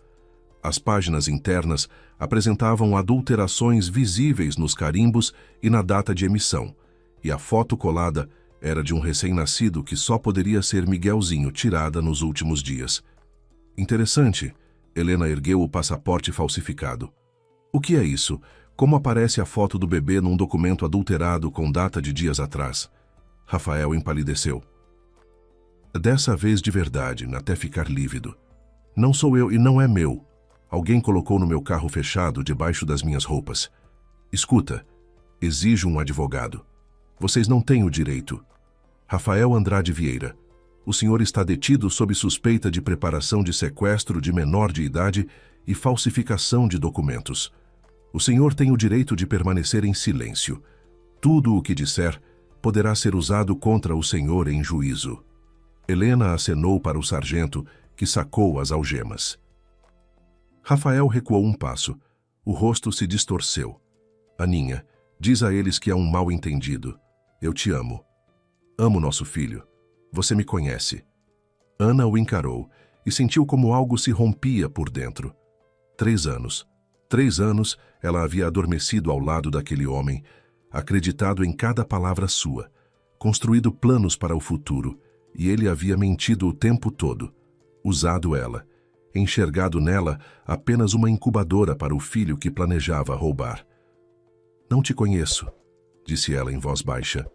As páginas internas apresentavam adulterações visíveis nos carimbos e na data de emissão, e a foto colada era de um recém-nascido que só poderia ser Miguelzinho, tirada nos últimos dias. Interessante, Helena ergueu o passaporte falsificado. O que é isso? Como aparece a foto do bebê num documento adulterado com data de dias atrás? Rafael empalideceu. Dessa vez de verdade, até ficar lívido. Não sou eu e não é meu. Alguém colocou no meu carro fechado debaixo das minhas roupas. Escuta, exijo um advogado. Vocês não têm o direito. Rafael Andrade Vieira, o senhor está detido sob suspeita de preparação de sequestro de menor de idade e falsificação de documentos. O senhor tem o direito de permanecer em silêncio. Tudo o que disser poderá ser usado contra o senhor em juízo. Helena acenou para o sargento, que sacou as algemas. Rafael recuou um passo. O rosto se distorceu. Aninha, diz a eles que é um mal-entendido. Eu te amo. Amo nosso filho. Você me conhece. Ana o encarou e sentiu como algo se rompia por dentro. 3 anos. 3 anos ela havia adormecido ao lado daquele homem, acreditado em cada palavra sua, construído planos para o futuro, e ele havia mentido o tempo todo, usado ela, enxergado nela apenas uma incubadora para o filho que planejava roubar. Não te conheço, disse ela em voz baixa.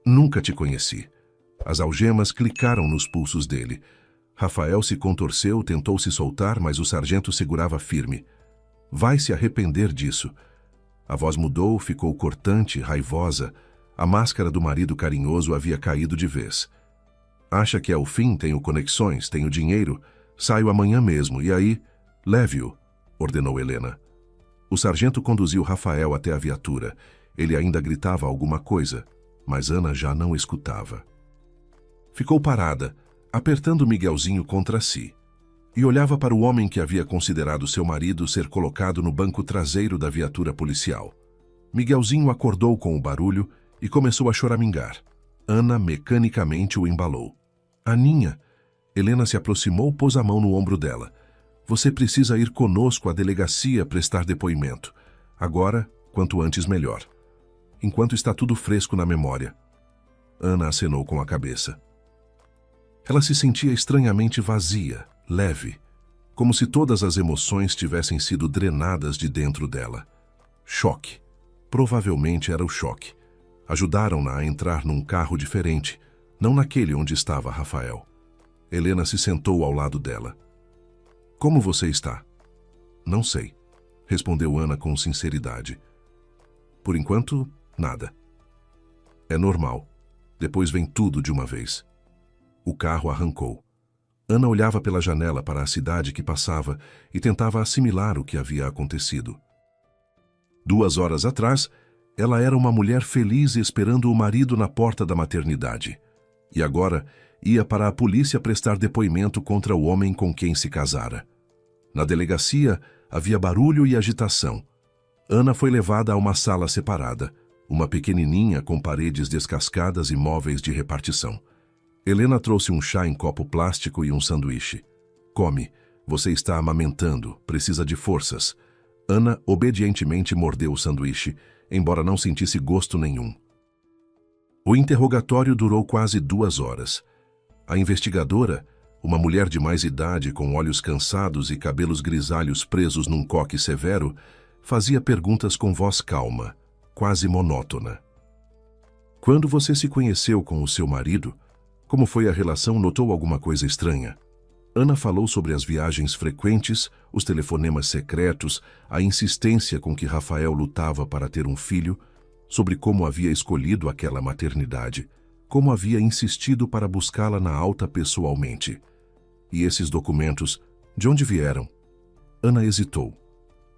Nunca te conheci. As algemas clicaram nos pulsos dele. Rafael se contorceu, tentou se soltar, mas o sargento segurava firme. Vai se arrepender disso. A voz mudou, ficou cortante, raivosa. A máscara do marido carinhoso havia caído de vez. Acha que é o fim? Tenho conexões, tenho dinheiro. Saio amanhã mesmo, e aí? Leve-o, ordenou Helena. O sargento conduziu Rafael até a viatura. Ele ainda gritava alguma coisa, mas Ana já não escutava. Ficou parada, apertando Miguelzinho contra si, e olhava para o homem que havia considerado seu marido ser colocado no banco traseiro da viatura policial. Miguelzinho acordou com o barulho e começou a choramingar. Ana mecanicamente o embalou. Aninha! Helena se aproximou, pôs a mão no ombro dela. Você precisa ir conosco à delegacia prestar depoimento. Agora, quanto antes melhor. Enquanto está tudo fresco na memória. Ana acenou com a cabeça. Ela se sentia estranhamente vazia, leve, como se todas as emoções tivessem sido drenadas de dentro dela. Choque. Provavelmente era o choque. Ajudaram-na a entrar num carro diferente, não naquele onde estava Rafael. Helena se sentou ao lado dela. Como você está? Não sei, respondeu Ana com sinceridade. Por enquanto, nada. É normal. Depois vem tudo de uma vez. O carro arrancou. Ana olhava pela janela para a cidade que passava e tentava assimilar o que havia acontecido. 2 horas atrás, ela era uma mulher feliz esperando o marido na porta da maternidade. E agora ia para a polícia prestar depoimento contra o homem com quem se casara. Na delegacia havia barulho e agitação. Ana foi levada a uma sala separada, uma pequenininha com paredes descascadas e móveis de repartição. Helena trouxe um chá em copo plástico e um sanduíche. Come, você está amamentando, precisa de forças. Ana obedientemente mordeu o sanduíche, embora não sentisse gosto nenhum. O interrogatório durou quase 2 horas. A investigadora, uma mulher de mais idade com olhos cansados e cabelos grisalhos presos num coque severo, fazia perguntas com voz calma, quase monótona. Quando você se conheceu com o seu marido, como foi a relação? Notou alguma coisa estranha? Ana falou sobre as viagens frequentes, os telefonemas secretos, a insistência com que Rafael lutava para ter um filho, sobre como havia escolhido aquela maternidade, como havia insistido para buscá-la na alta pessoalmente. E esses documentos, de onde vieram? Ana hesitou.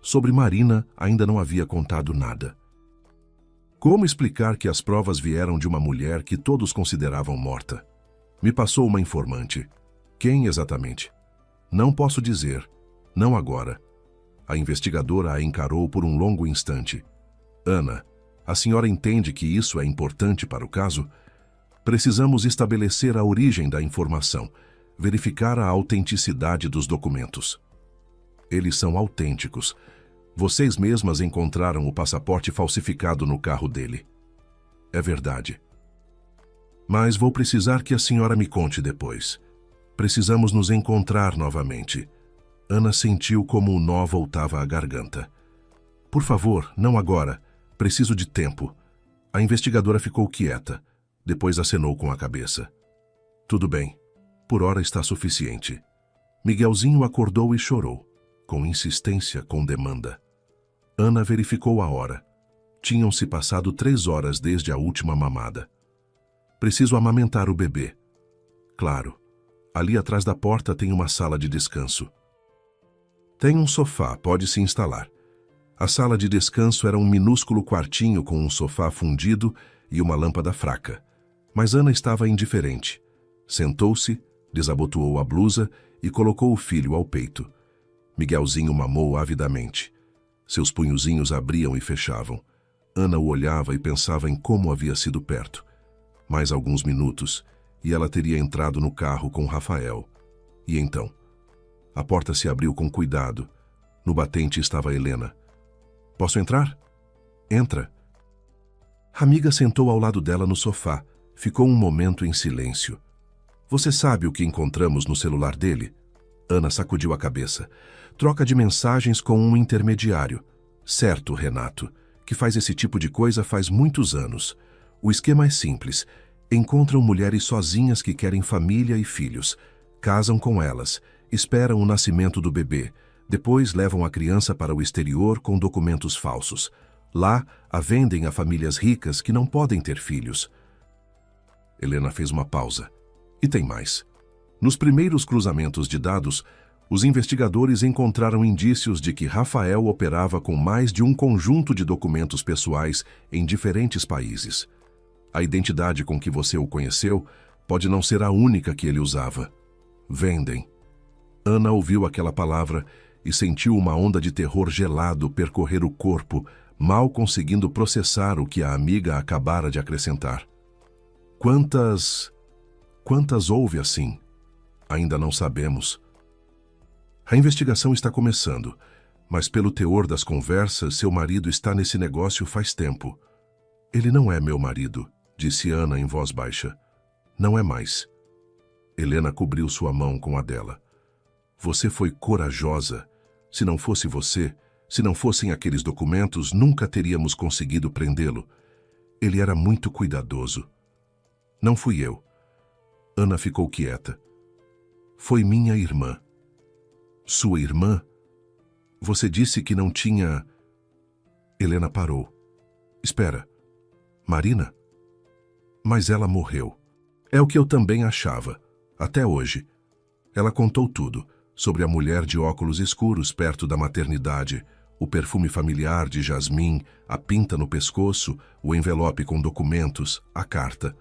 Sobre Marina ainda não havia contado nada. Como explicar que as provas vieram de uma mulher que todos consideravam morta? Me passou uma informante. Quem exatamente? Não posso dizer. Não agora. A investigadora a encarou por um longo instante. Ana, a senhora entende que isso é importante para o caso? Precisamos estabelecer a origem da informação, verificar a autenticidade dos documentos. Eles são autênticos. Vocês mesmas encontraram o passaporte falsificado no carro dele. É verdade. Mas vou precisar que a senhora me conte depois. Precisamos nos encontrar novamente. Ana sentiu como o nó voltava à garganta. Por favor, não agora. Preciso de tempo. A investigadora ficou quieta. Depois acenou com a cabeça. Tudo bem. Por hora está suficiente. Miguelzinho acordou e chorou, com insistência, com demanda. Ana verificou a hora. Tinham-se passado 3 horas desde a última mamada. Preciso amamentar o bebê. Claro. Ali atrás da porta tem uma sala de descanso. Tem um sofá, pode-se instalar. A sala de descanso era um minúsculo quartinho com um sofá fundido e uma lâmpada fraca. Mas Ana estava indiferente. Sentou-se, desabotoou a blusa e colocou o filho ao peito. Miguelzinho mamou avidamente. Seus punhozinhos abriam e fechavam. Ana o olhava e pensava em como havia sido perto. Mais alguns minutos, e ela teria entrado no carro com Rafael. E então? A porta se abriu com cuidado. No batente estava Helena. Posso entrar? Entra. A amiga sentou ao lado dela no sofá. Ficou um momento em silêncio. Você sabe o que encontramos no celular dele? Ana sacudiu a cabeça. Troca de mensagens com um intermediário. Certo, Renato, que faz esse tipo de coisa faz muitos anos. O esquema é simples. Encontram mulheres sozinhas que querem família e filhos. Casam com elas. Esperam o nascimento do bebê. Depois levam a criança para o exterior com documentos falsos. Lá, a vendem a famílias ricas que não podem ter filhos. Helena fez uma pausa. E tem mais. Nos primeiros cruzamentos de dados, os investigadores encontraram indícios de que Rafael operava com mais de um conjunto de documentos pessoais em diferentes países. A identidade com que você o conheceu pode não ser a única que ele usava. Vendem. Ana ouviu aquela palavra e sentiu uma onda de terror gelado percorrer o corpo, mal conseguindo processar o que a amiga acabara de acrescentar. Quantas houve assim? Ainda não sabemos. A investigação está começando, mas pelo teor das conversas, seu marido está nesse negócio faz tempo. Ele não é meu marido, disse Ana em voz baixa. Não é mais. Helena cobriu sua mão com a dela. Você foi corajosa. Se não fosse você, se não fossem aqueles documentos, nunca teríamos conseguido prendê-lo. Ele era muito cuidadoso. Não fui eu. Ana ficou quieta. Foi minha irmã. Sua irmã? Você disse que não tinha... Helena parou. Espera. Marina? Mas ela morreu. É o que eu também achava. Até hoje. Ela contou tudo. Sobre a mulher de óculos escuros perto da maternidade, o perfume familiar de jasmim, a pinta no pescoço, o envelope com documentos, a carta.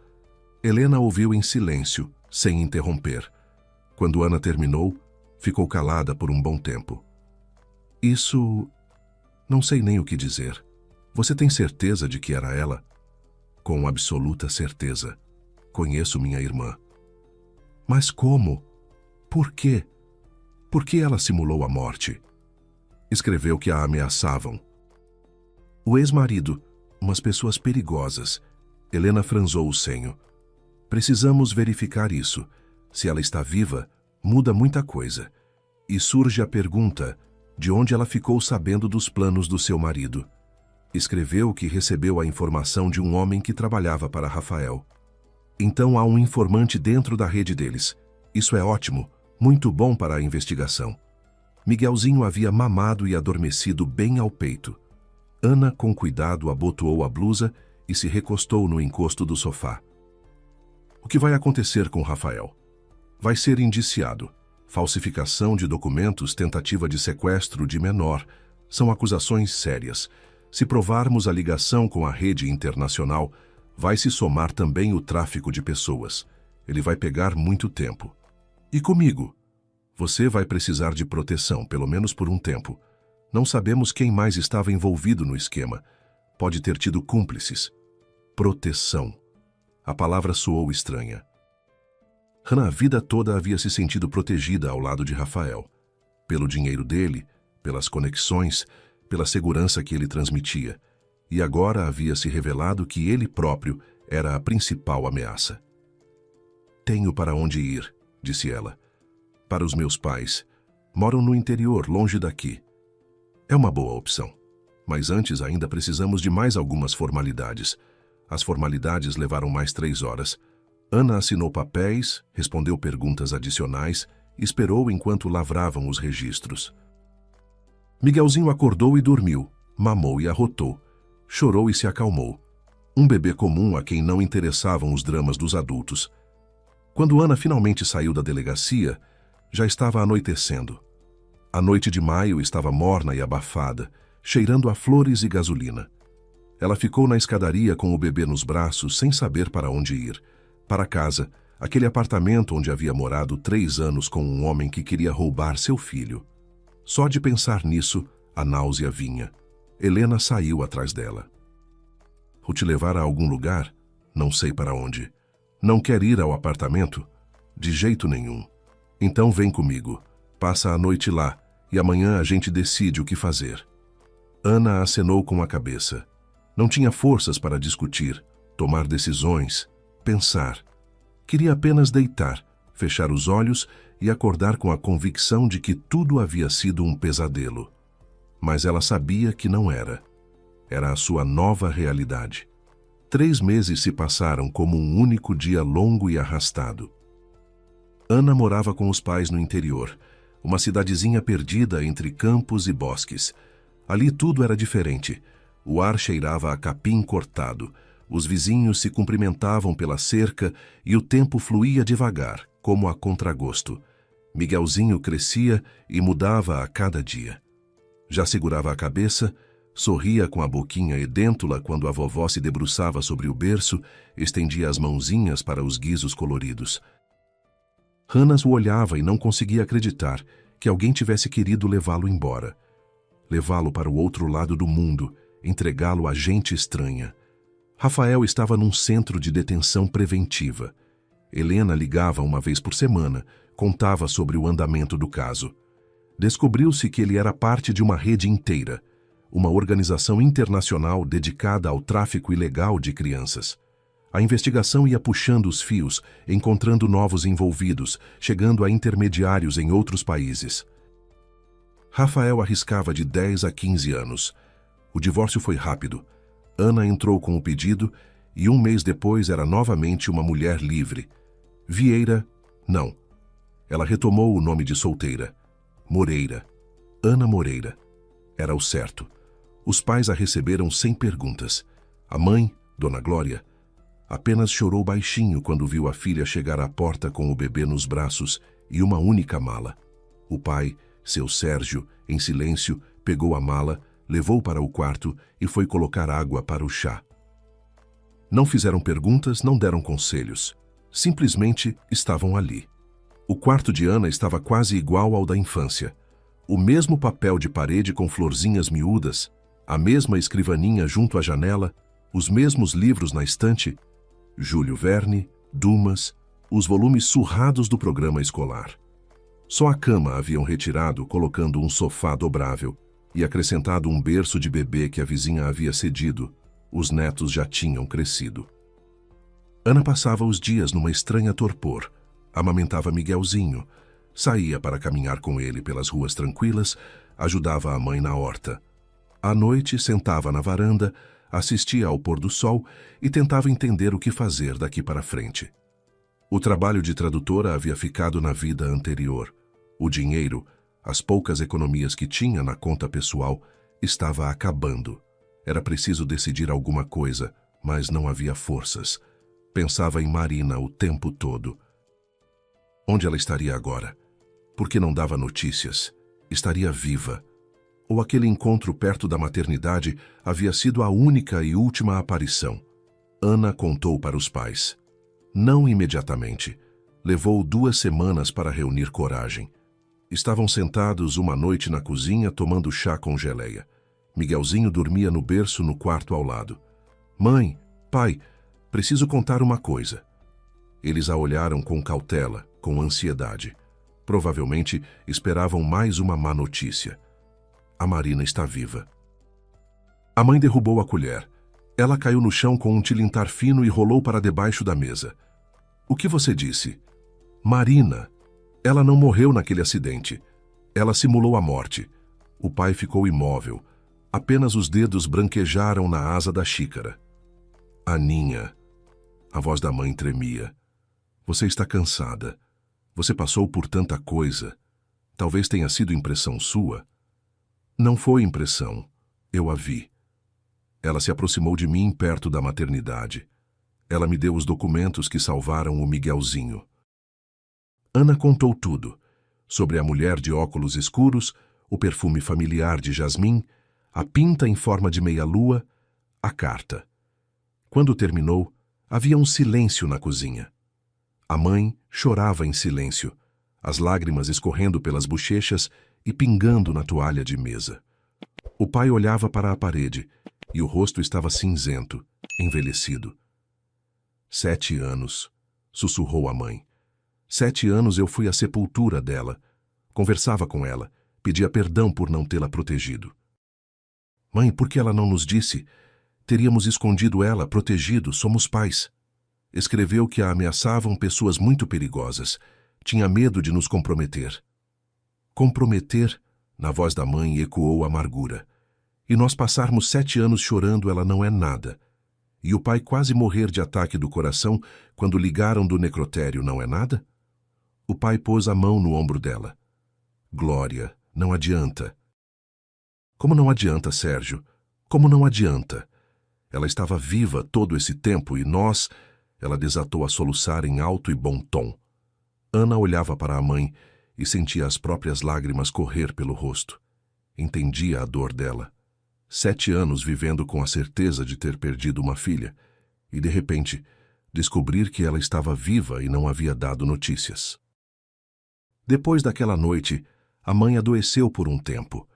Helena ouviu em silêncio, sem interromper. Quando Ana terminou, ficou calada por um bom tempo. Isso... não sei nem o que dizer. Você tem certeza de que era ela? Com absoluta certeza. Conheço minha irmã. Mas como? Por quê? Por que ela simulou a morte? Escreveu que a ameaçavam. O ex-marido, umas pessoas perigosas. Helena franzou o senho. Precisamos verificar isso. Se ela está viva, muda muita coisa. E surge a pergunta, de onde ela ficou sabendo dos planos do seu marido? Escreveu que recebeu a informação de um homem que trabalhava para Rafael. Então há um informante dentro da rede deles. Isso é ótimo, muito bom para a investigação. Miguelzinho havia mamado e adormecido bem ao peito. Ana, com cuidado, abotoou a blusa e se recostou no encosto do sofá. O que vai acontecer com Rafael? Vai ser indiciado. Falsificação de documentos, tentativa de sequestro de menor. São acusações sérias. Se provarmos a ligação com a rede internacional, vai se somar também o tráfico de pessoas. Ele vai pegar muito tempo. E comigo? Você vai precisar de proteção, pelo menos por um tempo. Não sabemos quem mais estava envolvido no esquema. Pode ter tido cúmplices. Proteção. A palavra soou estranha. Ana a vida toda havia se sentido protegida ao lado de Rafael. Pelo dinheiro dele, pelas conexões, pela segurança que ele transmitia. E agora havia se revelado que ele próprio era a principal ameaça. Tenho para onde ir, disse ela. Para os meus pais. Moram no interior, longe daqui. É uma boa opção. Mas antes ainda precisamos de mais algumas formalidades. As formalidades levaram mais 3 horas. Ana assinou papéis, respondeu perguntas adicionais e esperou enquanto lavravam os registros. Miguelzinho acordou e dormiu, mamou e arrotou, chorou e se acalmou. Um bebê comum a quem não interessavam os dramas dos adultos. Quando Ana finalmente saiu da delegacia, já estava anoitecendo. A noite de maio estava morna e abafada, cheirando a flores e gasolina. Ela ficou na escadaria com o bebê nos braços, sem saber para onde ir. Para casa, aquele apartamento onde havia morado 3 anos com um homem que queria roubar seu filho. Só de pensar nisso, a náusea vinha. Helena saiu atrás dela. Vou te levar a algum lugar? Não sei para onde. Não quer ir ao apartamento? De jeito nenhum. Então vem comigo. Passa a noite lá e amanhã a gente decide o que fazer. Ana acenou com a cabeça. Não tinha forças para discutir, tomar decisões, pensar. Queria apenas deitar, fechar os olhos e acordar com a convicção de que tudo havia sido um pesadelo. Mas ela sabia que não era. Era a sua nova realidade. 3 meses se passaram como um único dia longo e arrastado. Ana morava com os pais no interior, uma cidadezinha perdida entre campos e bosques. Ali tudo era diferente. O ar cheirava a capim cortado, os vizinhos se cumprimentavam pela cerca e o tempo fluía devagar, como a contragosto. Miguelzinho crescia e mudava a cada dia. Já segurava a cabeça, sorria com a boquinha edêntula quando a vovó se debruçava sobre o berço, estendia as mãozinhas para os guizos coloridos. Hannas o olhava e não conseguia acreditar que alguém tivesse querido levá-lo embora. Levá-lo para o outro lado do mundo, entregá-lo a gente estranha. Rafael estava num centro de detenção preventiva. Helena ligava uma vez por semana, contava sobre o andamento do caso. Descobriu-se que ele era parte de uma rede inteira, uma organização internacional dedicada ao tráfico ilegal de crianças. A investigação ia puxando os fios, encontrando novos envolvidos, chegando a intermediários em outros países. Rafael arriscava de 10 a 15 anos. O divórcio foi rápido. Ana entrou com o pedido e 1 mês depois era novamente uma mulher livre. Vieira, não. Ela retomou o nome de solteira. Moreira. Ana Moreira. Era o certo. Os pais a receberam sem perguntas. A mãe, Dona Glória, apenas chorou baixinho quando viu a filha chegar à porta com o bebê nos braços e uma única mala. O pai, seu Sérgio, em silêncio, pegou a mala, levou para o quarto e foi colocar água para o chá. Não fizeram perguntas, não deram conselhos. Simplesmente estavam ali. O quarto de Ana estava quase igual ao da infância. O mesmo papel de parede com florzinhas miúdas, a mesma escrivaninha junto à janela, os mesmos livros na estante, Júlio Verne, Dumas, os volumes surrados do programa escolar. Só a cama haviam retirado, colocando um sofá dobrável e acrescentado um berço de bebê que a vizinha havia cedido. Os netos já tinham crescido. Ana passava os dias numa estranha torpor. Amamentava Miguelzinho, saía para caminhar com ele pelas ruas tranquilas, ajudava a mãe na horta. À noite, sentava na varanda, assistia ao pôr do sol e tentava entender o que fazer daqui para frente. O trabalho de tradutora havia ficado na vida anterior. O dinheiro, as poucas economias que tinha na conta pessoal, estava acabando. Era preciso decidir alguma coisa, mas não havia forças. Pensava em Marina o tempo todo. Onde ela estaria agora? Por que não dava notícias? Estaria viva? Ou aquele encontro perto da maternidade havia sido a única e última aparição? Ana contou para os pais. Não imediatamente. Levou 2 semanas para reunir coragem. Estavam sentados uma noite na cozinha tomando chá com geleia. Miguelzinho dormia no berço no quarto ao lado. Mãe, pai, preciso contar uma coisa. Eles a olharam com cautela, com ansiedade. Provavelmente esperavam mais uma má notícia. A Marina está viva. A mãe derrubou a colher. Ela caiu no chão com um tilintar fino e rolou para debaixo da mesa. O que você disse? Marina. Ela não morreu naquele acidente. Ela simulou a morte. O pai ficou imóvel. Apenas os dedos branquejaram na asa da xícara. Aninha. A voz da mãe tremia. Você está cansada. Você passou por tanta coisa. Talvez tenha sido impressão sua. Não foi impressão. Eu a vi. Ela se aproximou de mim perto da maternidade. Ela me deu os documentos que salvaram o Miguelzinho. Ana contou tudo. Sobre a mulher de óculos escuros, o perfume familiar de jasmim, a pinta em forma de meia-lua, a carta. Quando terminou, havia um silêncio na cozinha. A mãe chorava em silêncio, as lágrimas escorrendo pelas bochechas e pingando na toalha de mesa. O pai olhava para a parede e o rosto estava cinzento, envelhecido. 7 anos, sussurrou a mãe. 7 anos eu fui à sepultura dela. Conversava com ela, pedia perdão por não tê-la protegido. Mãe, por que ela não nos disse? Teríamos escondido ela, protegido, somos pais. Escreveu que a ameaçavam pessoas muito perigosas. Tinha medo de nos comprometer. Comprometer? Na voz da mãe ecoou a amargura. E nós passarmos 7 anos chorando, ela não é nada. E o pai quase morrer de ataque do coração quando ligaram do necrotério, não é nada? O pai pôs a mão no ombro dela. Glória, não adianta. Como não adianta, Sérgio? Como não adianta? Ela estava viva todo esse tempo e nós... Ela desatou a soluçar em alto e bom tom. Ana olhava para a mãe e sentia as próprias lágrimas correr pelo rosto. Entendia a dor dela. 7 anos vivendo com a certeza de ter perdido uma filha e, de repente, descobrir que ela estava viva e não havia dado notícias. Depois daquela noite, a mãe adoeceu por um tempo.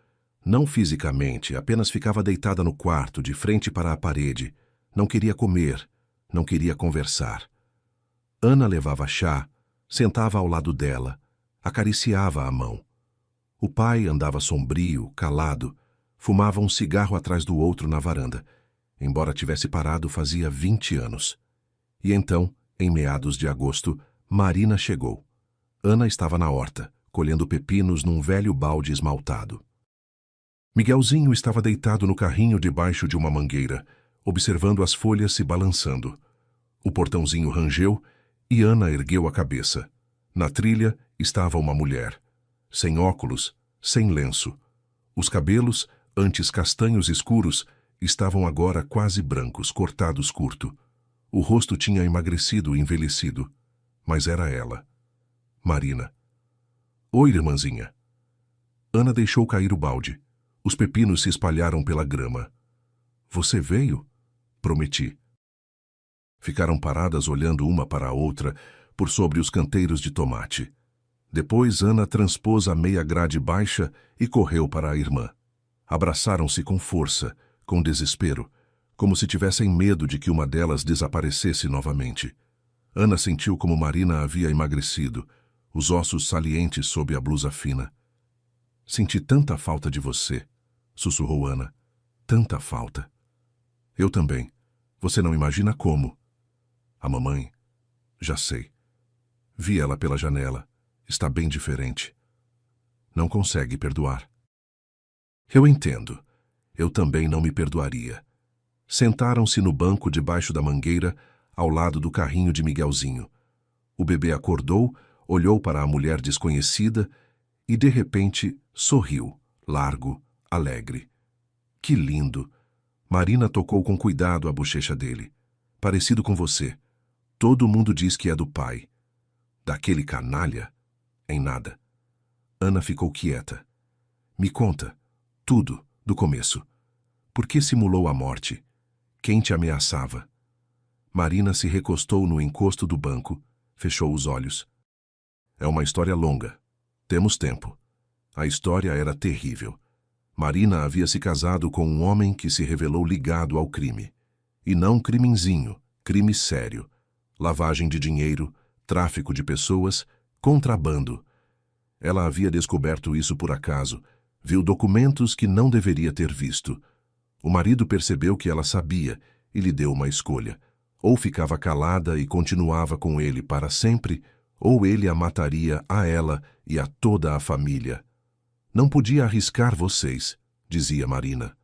Não fisicamente, apenas ficava deitada no quarto, de frente para a parede. Não queria comer, não queria conversar. Ana levava chá, sentava ao lado dela, acariciava a mão. O pai andava sombrio, calado, fumava um cigarro atrás do outro na varanda, embora tivesse parado fazia 20 anos. E então, em meados de agosto, Marina chegou. Ana estava na horta, colhendo pepinos num velho balde esmaltado. Miguelzinho estava deitado no carrinho debaixo de uma mangueira, observando as folhas se balançando. O portãozinho rangeu e Ana ergueu a cabeça. Na trilha estava uma mulher, sem óculos, sem lenço. Os cabelos, antes castanhos escuros, estavam agora quase brancos, cortados curto. O rosto tinha emagrecido e envelhecido, mas era ela. Marina. Oi, irmãzinha. Ana deixou cair o balde. Os pepinos se espalharam pela grama. Você veio? Prometi. Ficaram paradas olhando uma para a outra por sobre os canteiros de tomate. Depois Ana transpôs a meia grade baixa e correu para a irmã. Abraçaram-se com força, com desespero, como se tivessem medo de que uma delas desaparecesse novamente. Ana sentiu como Marina havia emagrecido, os ossos salientes sob a blusa fina. Senti tanta falta de você, sussurrou Ana. Tanta falta. Eu também. Você não imagina como. A mamãe? Já sei. Vi ela pela janela. Está bem diferente. Não consegue perdoar. Eu entendo. Eu também não me perdoaria. Sentaram-se no banco debaixo da mangueira, ao lado do carrinho de Miguelzinho. O bebê acordou, olhou para a mulher desconhecida e, de repente, sorriu, largo, alegre. Que lindo! Marina tocou com cuidado a bochecha dele. Parecido com você. Todo mundo diz que é do pai. Daquele canalha? Em nada. Ana ficou quieta. Me conta. Tudo, do começo. Por que simulou a morte? Quem te ameaçava? Marina se recostou no encosto do banco, fechou os olhos. É uma história longa. Temos tempo. A história era terrível. Marina havia se casado com um homem que se revelou ligado ao crime. E não crimezinho, crime sério. Lavagem de dinheiro, tráfico de pessoas, contrabando. Ela havia descoberto isso por acaso, viu documentos que não deveria ter visto. O marido percebeu que ela sabia e lhe deu uma escolha. Ou ficava calada e continuava com ele para sempre, ou ele a mataria a ela e a toda a família. Não podia arriscar vocês, dizia Marina.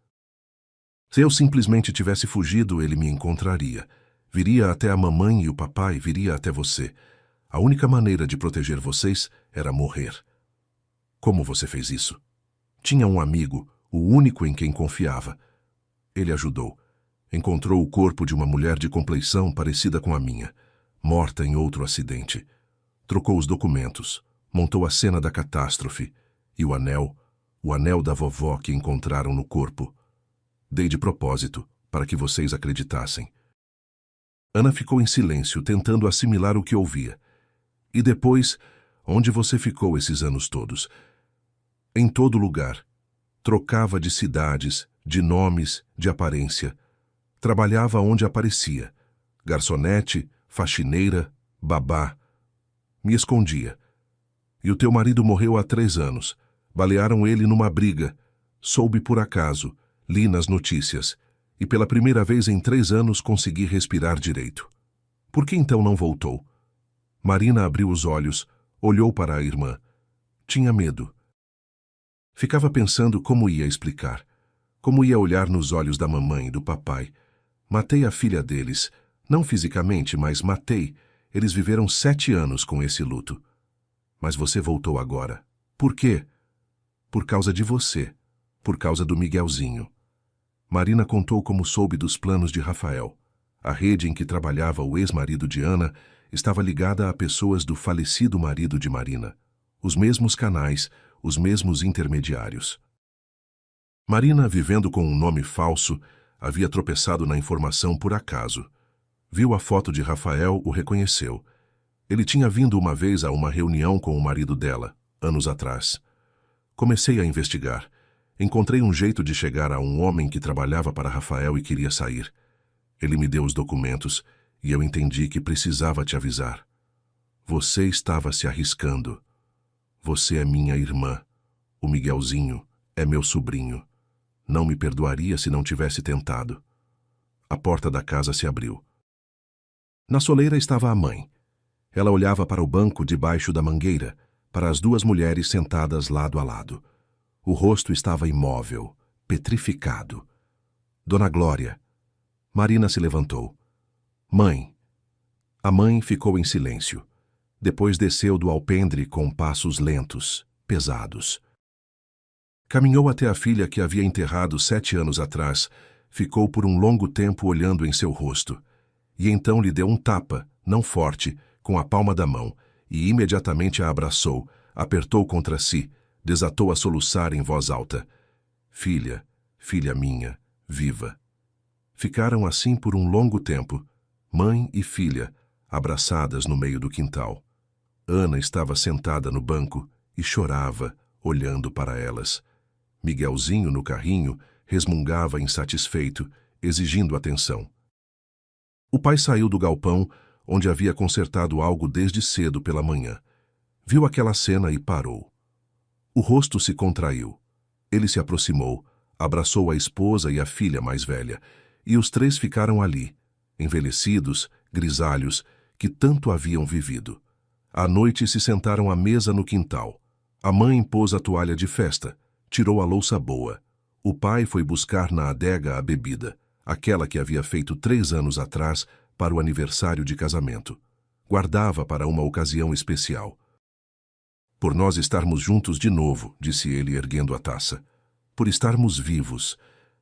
Se eu simplesmente tivesse fugido, ele me encontraria. Viria até a mamãe e o papai, viria até você. A única maneira de proteger vocês era morrer. Como você fez isso? Tinha um amigo, o único em quem confiava. Ele ajudou. Encontrou o corpo de uma mulher de compleição parecida com a minha, morta em outro acidente. Trocou os documentos, montou a cena da catástrofe e o anel da vovó que encontraram no corpo. Dei de propósito, para que vocês acreditassem. Ana ficou em silêncio, tentando assimilar o que ouvia. E depois, onde você ficou esses anos todos? Em todo lugar. Trocava de cidades, de nomes, de aparência. Trabalhava onde aparecia. Garçonete, faxineira, babá. Me escondia. E o teu marido morreu há 3 anos. Balearam ele numa briga. Soube por acaso, li nas notícias. E pela primeira vez em 3 anos consegui respirar direito. Por que então não voltou? Marina abriu os olhos, olhou para a irmã. Tinha medo. Ficava pensando como ia explicar. Como ia olhar nos olhos da mamãe e do papai. Matei a filha deles. Não fisicamente, mas matei. Eles viveram 7 anos com esse luto. Mas você voltou agora. Por quê? Por causa de você. Por causa do Miguelzinho. Marina contou como soube dos planos de Rafael. A rede em que trabalhava o ex-marido de Ana estava ligada a pessoas do falecido marido de Marina. Os mesmos canais, os mesmos intermediários. Marina, vivendo com um nome falso, havia tropeçado na informação por acaso. Viu a foto de Rafael, o reconheceu. Ele tinha vindo uma vez a uma reunião com o marido dela, anos atrás. Comecei a investigar. Encontrei um jeito de chegar a um homem que trabalhava para Rafael e queria sair. Ele me deu os documentos e eu entendi que precisava te avisar. Você estava se arriscando. Você é minha irmã. O Miguelzinho é meu sobrinho. Não me perdoaria se não tivesse tentado. A porta da casa se abriu. Na soleira estava a mãe. Ela olhava para o banco debaixo da mangueira, para as 2 mulheres sentadas lado a lado. O rosto estava imóvel, petrificado. Dona Glória. Marina se levantou. Mãe. A mãe ficou em silêncio. Depois desceu do alpendre com passos lentos, pesados. Caminhou até a filha que havia enterrado 7 anos atrás, ficou por um longo tempo olhando em seu rosto. E então lhe deu um tapa, não forte, com a palma da mão, e imediatamente a abraçou, apertou contra si, desatou a soluçar em voz alta. Filha, filha minha, viva. Ficaram assim por um longo tempo, mãe e filha, abraçadas no meio do quintal. Ana estava sentada no banco e chorava, olhando para elas. Miguelzinho, no carrinho, resmungava insatisfeito, exigindo atenção. O pai saiu do galpão, onde havia consertado algo desde cedo pela manhã. Viu aquela cena e parou. O rosto se contraiu. Ele se aproximou, abraçou a esposa e a filha mais velha, e os 3 ficaram ali, envelhecidos, grisalhos, que tanto haviam vivido. À noite se sentaram à mesa no quintal. A mãe pôs a toalha de festa, tirou a louça boa. O pai foi buscar na adega a bebida, aquela que havia feito 3 anos atrás para o aniversário de casamento. Guardava para uma ocasião especial. Por nós estarmos juntos de novo, disse ele erguendo a taça. Por estarmos vivos.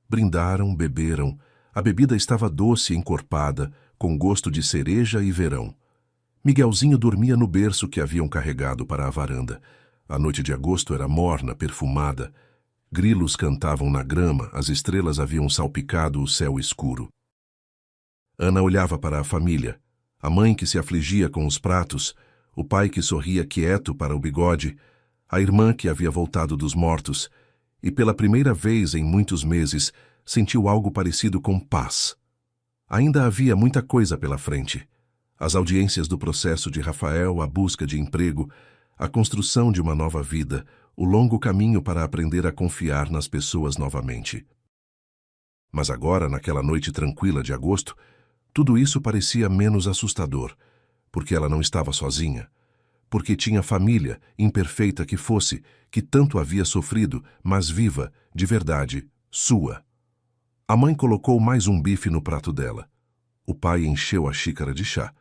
Brindaram, beberam. A bebida estava doce e encorpada, com gosto de cereja e verão. Miguelzinho dormia no berço que haviam carregado para a varanda. A noite de agosto era morna, perfumada. Grilos cantavam na grama, as estrelas haviam salpicado o céu escuro. Ana olhava para a família. A mãe que se afligia com os pratos, o pai que sorria quieto para o bigode, a irmã que havia voltado dos mortos, e pela primeira vez em muitos meses sentiu algo parecido com paz. Ainda havia muita coisa pela frente. As audiências do processo de Rafael, a busca de emprego, a construção de uma nova vida, o longo caminho para aprender a confiar nas pessoas novamente. Mas agora, naquela noite tranquila de agosto, tudo isso parecia menos assustador, porque ela não estava sozinha, porque tinha família, imperfeita que fosse, que tanto havia sofrido, mas viva, de verdade, sua. A mãe colocou mais um bife no prato dela. O pai encheu a xícara de chá.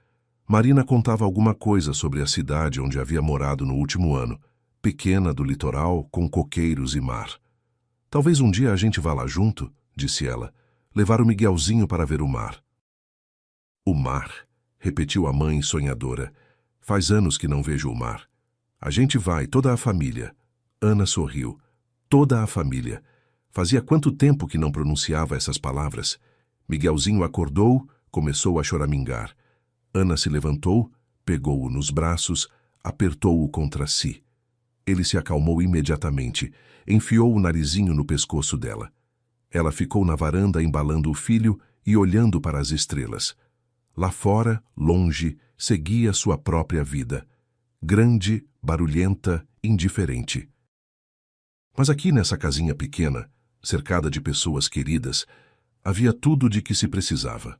Marina contava alguma coisa sobre a cidade onde havia morado no último ano, pequena do litoral, com coqueiros e mar. Talvez um dia a gente vá lá junto, disse ela, levar o Miguelzinho para ver o mar. O mar, repetiu a mãe sonhadora. Faz anos que não vejo o mar. A gente vai, toda a família. Ana sorriu. Toda a família. Fazia quanto tempo que não pronunciava essas palavras? Miguelzinho acordou, começou a choramingar. Ana se levantou, pegou-o nos braços, apertou-o contra si. Ele se acalmou imediatamente, enfiou o narizinho no pescoço dela. Ela ficou na varanda embalando o filho e olhando para as estrelas. Lá fora, longe, seguia sua própria vida. Grande, barulhenta, indiferente. Mas aqui nessa casinha pequena, cercada de pessoas queridas, havia tudo de que se precisava.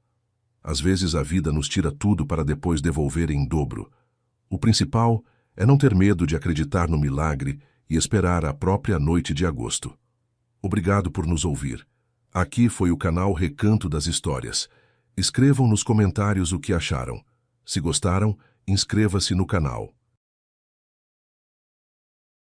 Às vezes a vida nos tira tudo para depois devolver em dobro. O principal é não ter medo de acreditar no milagre e esperar a própria noite de agosto. Obrigado por nos ouvir. Aqui foi o canal Recanto das Histórias. Escrevam nos comentários o que acharam. Se gostaram, inscreva-se no canal.